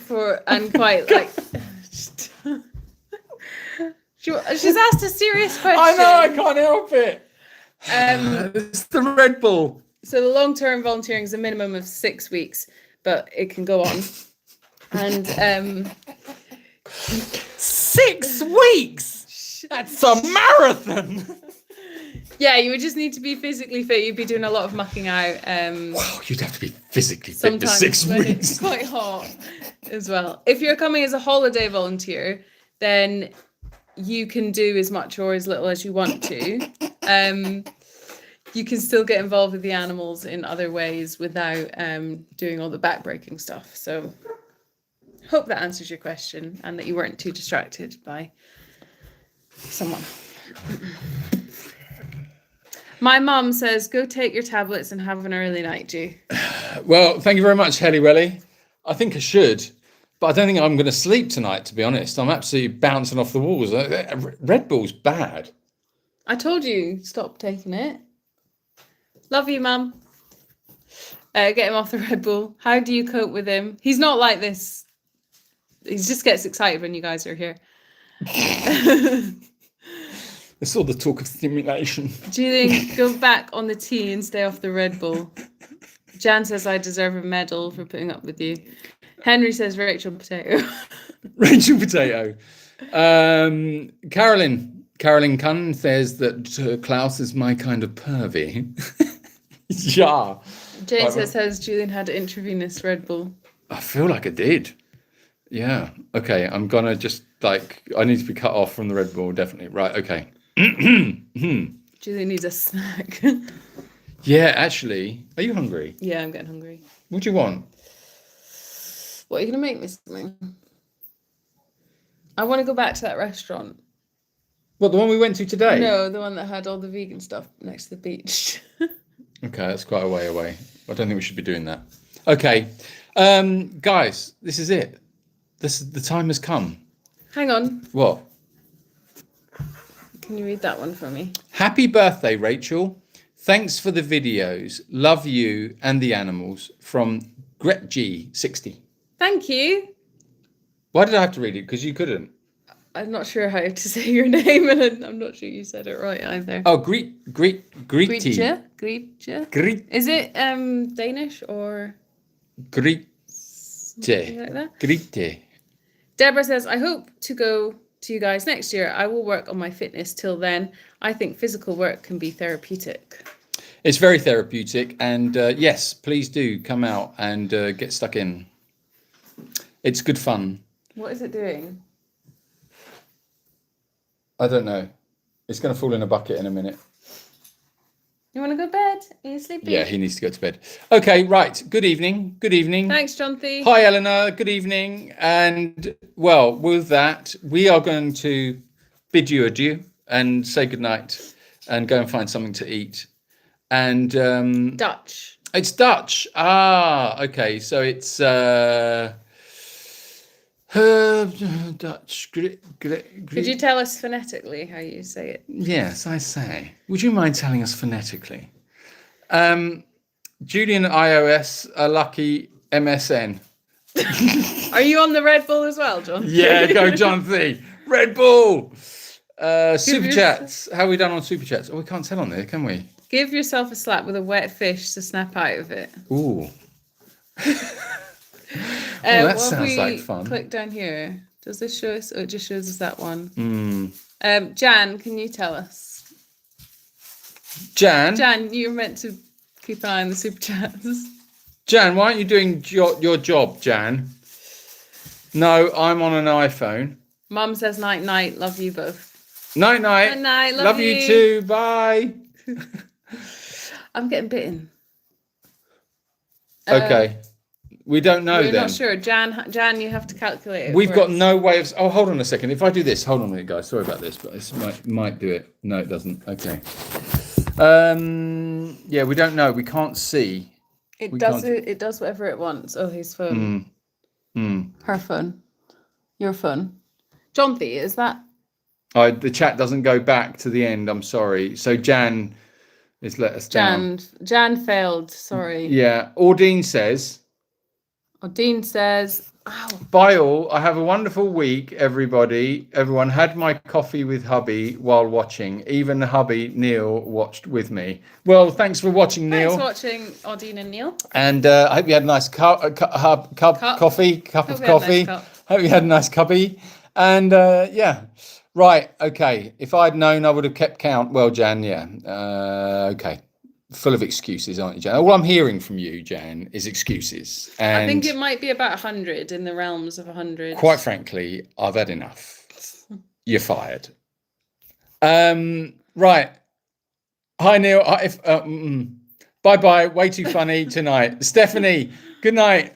quite like. She's asked a serious question. I know, I can't help it. Um, It's the Red Bull. so the long-term volunteering is a minimum of 6 weeks, but it can go on. And 6 weeks. That's a marathon. yeah, you would just need to be physically fit. You'd be doing a lot of mucking out. Wow, you'd have to be physically fit for Sometimes 6 when weeks. it's quite hot as well. If you're coming as a holiday volunteer, then you can do as much or as little as you want to. You can still get involved with the animals in other ways without doing all the backbreaking stuff. So hope that answers your question and that you weren't too distracted by someone. My mum says, go take your tablets and have an early night, Jew. Well, thank you very much, Helly Welly. I think I should, but I don't think I'm going to sleep tonight, to be honest. I'm absolutely bouncing off the walls. Red Bull's bad. I told you, stop taking it. Love you, Mum. Get him off the Red Bull. How do you cope with him? He's not like this. He just gets excited when you guys are here. It's all the talk of stimulation. Julian, go back on the tea and stay off the Red Bull. Jan says I deserve a medal for putting up with you. Henry says Rachel Potato. Rachel Potato. Carolyn Cunn says that Klaus is my kind of pervy. Yeah. Jane says, has Julian had intravenous Red Bull? I feel like I did. Yeah. Okay. I'm going to just I need to be cut off from the Red Bull. Definitely. Right. Okay. Julian needs a snack. Yeah, actually. Are you hungry? Yeah, I'm getting hungry. What do you want? What are you going to make me something? I want to go back to that restaurant. What, the one we went to today? No, the one that had all the vegan stuff next to the beach. Okay, that's quite a way away. I don't think we should be doing that. Okay. Guys, this is it. The time has come. Hang on. What? Can you read that one for me? Happy birthday, Rachel. Thanks for the videos. Love you and the animals. From Gretg60. Thank you. Why did I have to read it? Because you couldn't. I'm not sure how to say your name, and I'm not sure you said it right either. Oh, Greety. Gretja? Gret. Is it Danish or Grete. something like that? Grete. Deborah says, I hope to go to you guys next year. I will work on my fitness till then. I think physical work can be therapeutic. It's very therapeutic, and yes, please do come out and get stuck in. It's good fun. What is it doing? I don't know. It's going to fall in a bucket in a minute. You want to go to bed? Are you sleepy? Yeah, he needs to go to bed. Okay, right. Good evening. Good evening. Thanks, Jonathan. Hi, Eleanor. Good evening. And, well, with that, we are going to bid you adieu and say goodnight and go and find something to eat. And Dutch. it's Dutch. Ah, okay. So it's Dutch. Could you tell us phonetically how you say it? Yes, I say. Would you mind telling us phonetically? Julian iOS, a lucky MSN. Are you on the Red Bull as well, John? Yeah, go John C. Red Bull. Super your- chats. How are we done on super chats? Oh, we can't tell on there, can we? Give yourself a slap with a wet fish to snap out of it. Ooh. Well, that what if sounds we like fun. Click down here. Does this show us? Oh, it just shows us that one. Mm. Jan, can you tell us? Jan, You're meant to keep an eye on the super chats. Jan, why aren't you doing your job, Jan? No, I'm on an iPhone. Mum says night night. Love you both. Night night. Night night. Love you too. Bye. I'm getting bitten. Okay. We don't know We're then. not sure. Jan, you have to calculate it. We've for got us. no way of. Oh, hold on a second. If I do this, hold on a minute, guys. Sorry about this, but this might do it. No, it doesn't. Okay. Yeah, we don't know. We can't see. It does whatever it wants. Oh, his phone. Her phone. Your phone. Jonty, is that? The chat doesn't go back to the end. I'm sorry. So Jan has let us down. Jan failed. Sorry. Yeah. Ordine says, Dean says, "Ow." bye all. I have a wonderful week, everybody. Everyone had my coffee with hubby while watching. Even hubby Neil watched with me. Well, thanks for watching, Neil. Thanks for watching, Ordine and Neil. And I hope you had a nice cup of coffee. Hope you had a nice cubby. And yeah, right. Okay. If I'd known, I would have kept count. Well, Jan, yeah. Okay. Full of excuses, aren't you, Jan? All I'm hearing from you, Jan, is excuses. And I think it might be about 100, in the realms of 100. quite frankly, I've had enough. You're fired. Right. Hi, Neil. Bye-bye. Way too funny tonight. Stephanie, good night.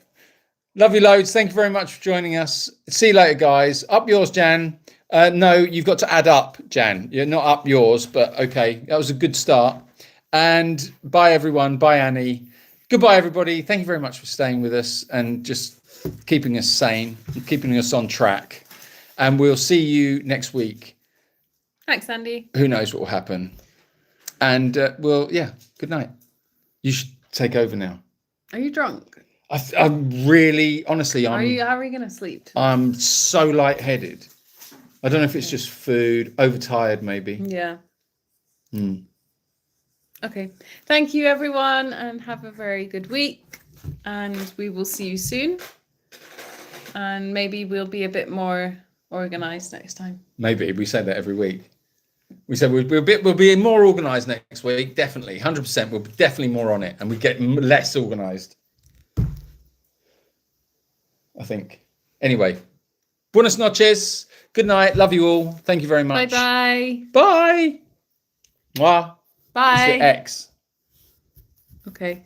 Love you loads. Thank you very much for joining us. See you later, guys. Up yours, Jan. No, you've got to add up, Jan. You're not up yours, but okay. That was a good start. And bye, everyone. Bye, Annie. Goodbye, everybody. Thank you very much for staying with us and just keeping us sane, keeping us on track. And we'll see you next week. Thanks, Andy. Who knows what will happen. And good night. You should take over now. Are you drunk? I'm really, honestly, How are you going to sleep tonight? I'm so lightheaded. I don't know if it's just food, overtired maybe. Yeah. Okay. Thank you, everyone, and have a very good week. And we will see you soon. And maybe we'll be a bit more organised next time. Maybe. We say that every week. We said we'll be more organised next week. Definitely. 100%. We'll be definitely more on it. And we get less organised. I think. Anyway. Buenas noches. Good night. Love you all. Thank you very much. Bye-bye. Bye. Mwah. Bye. It's the X. Okay.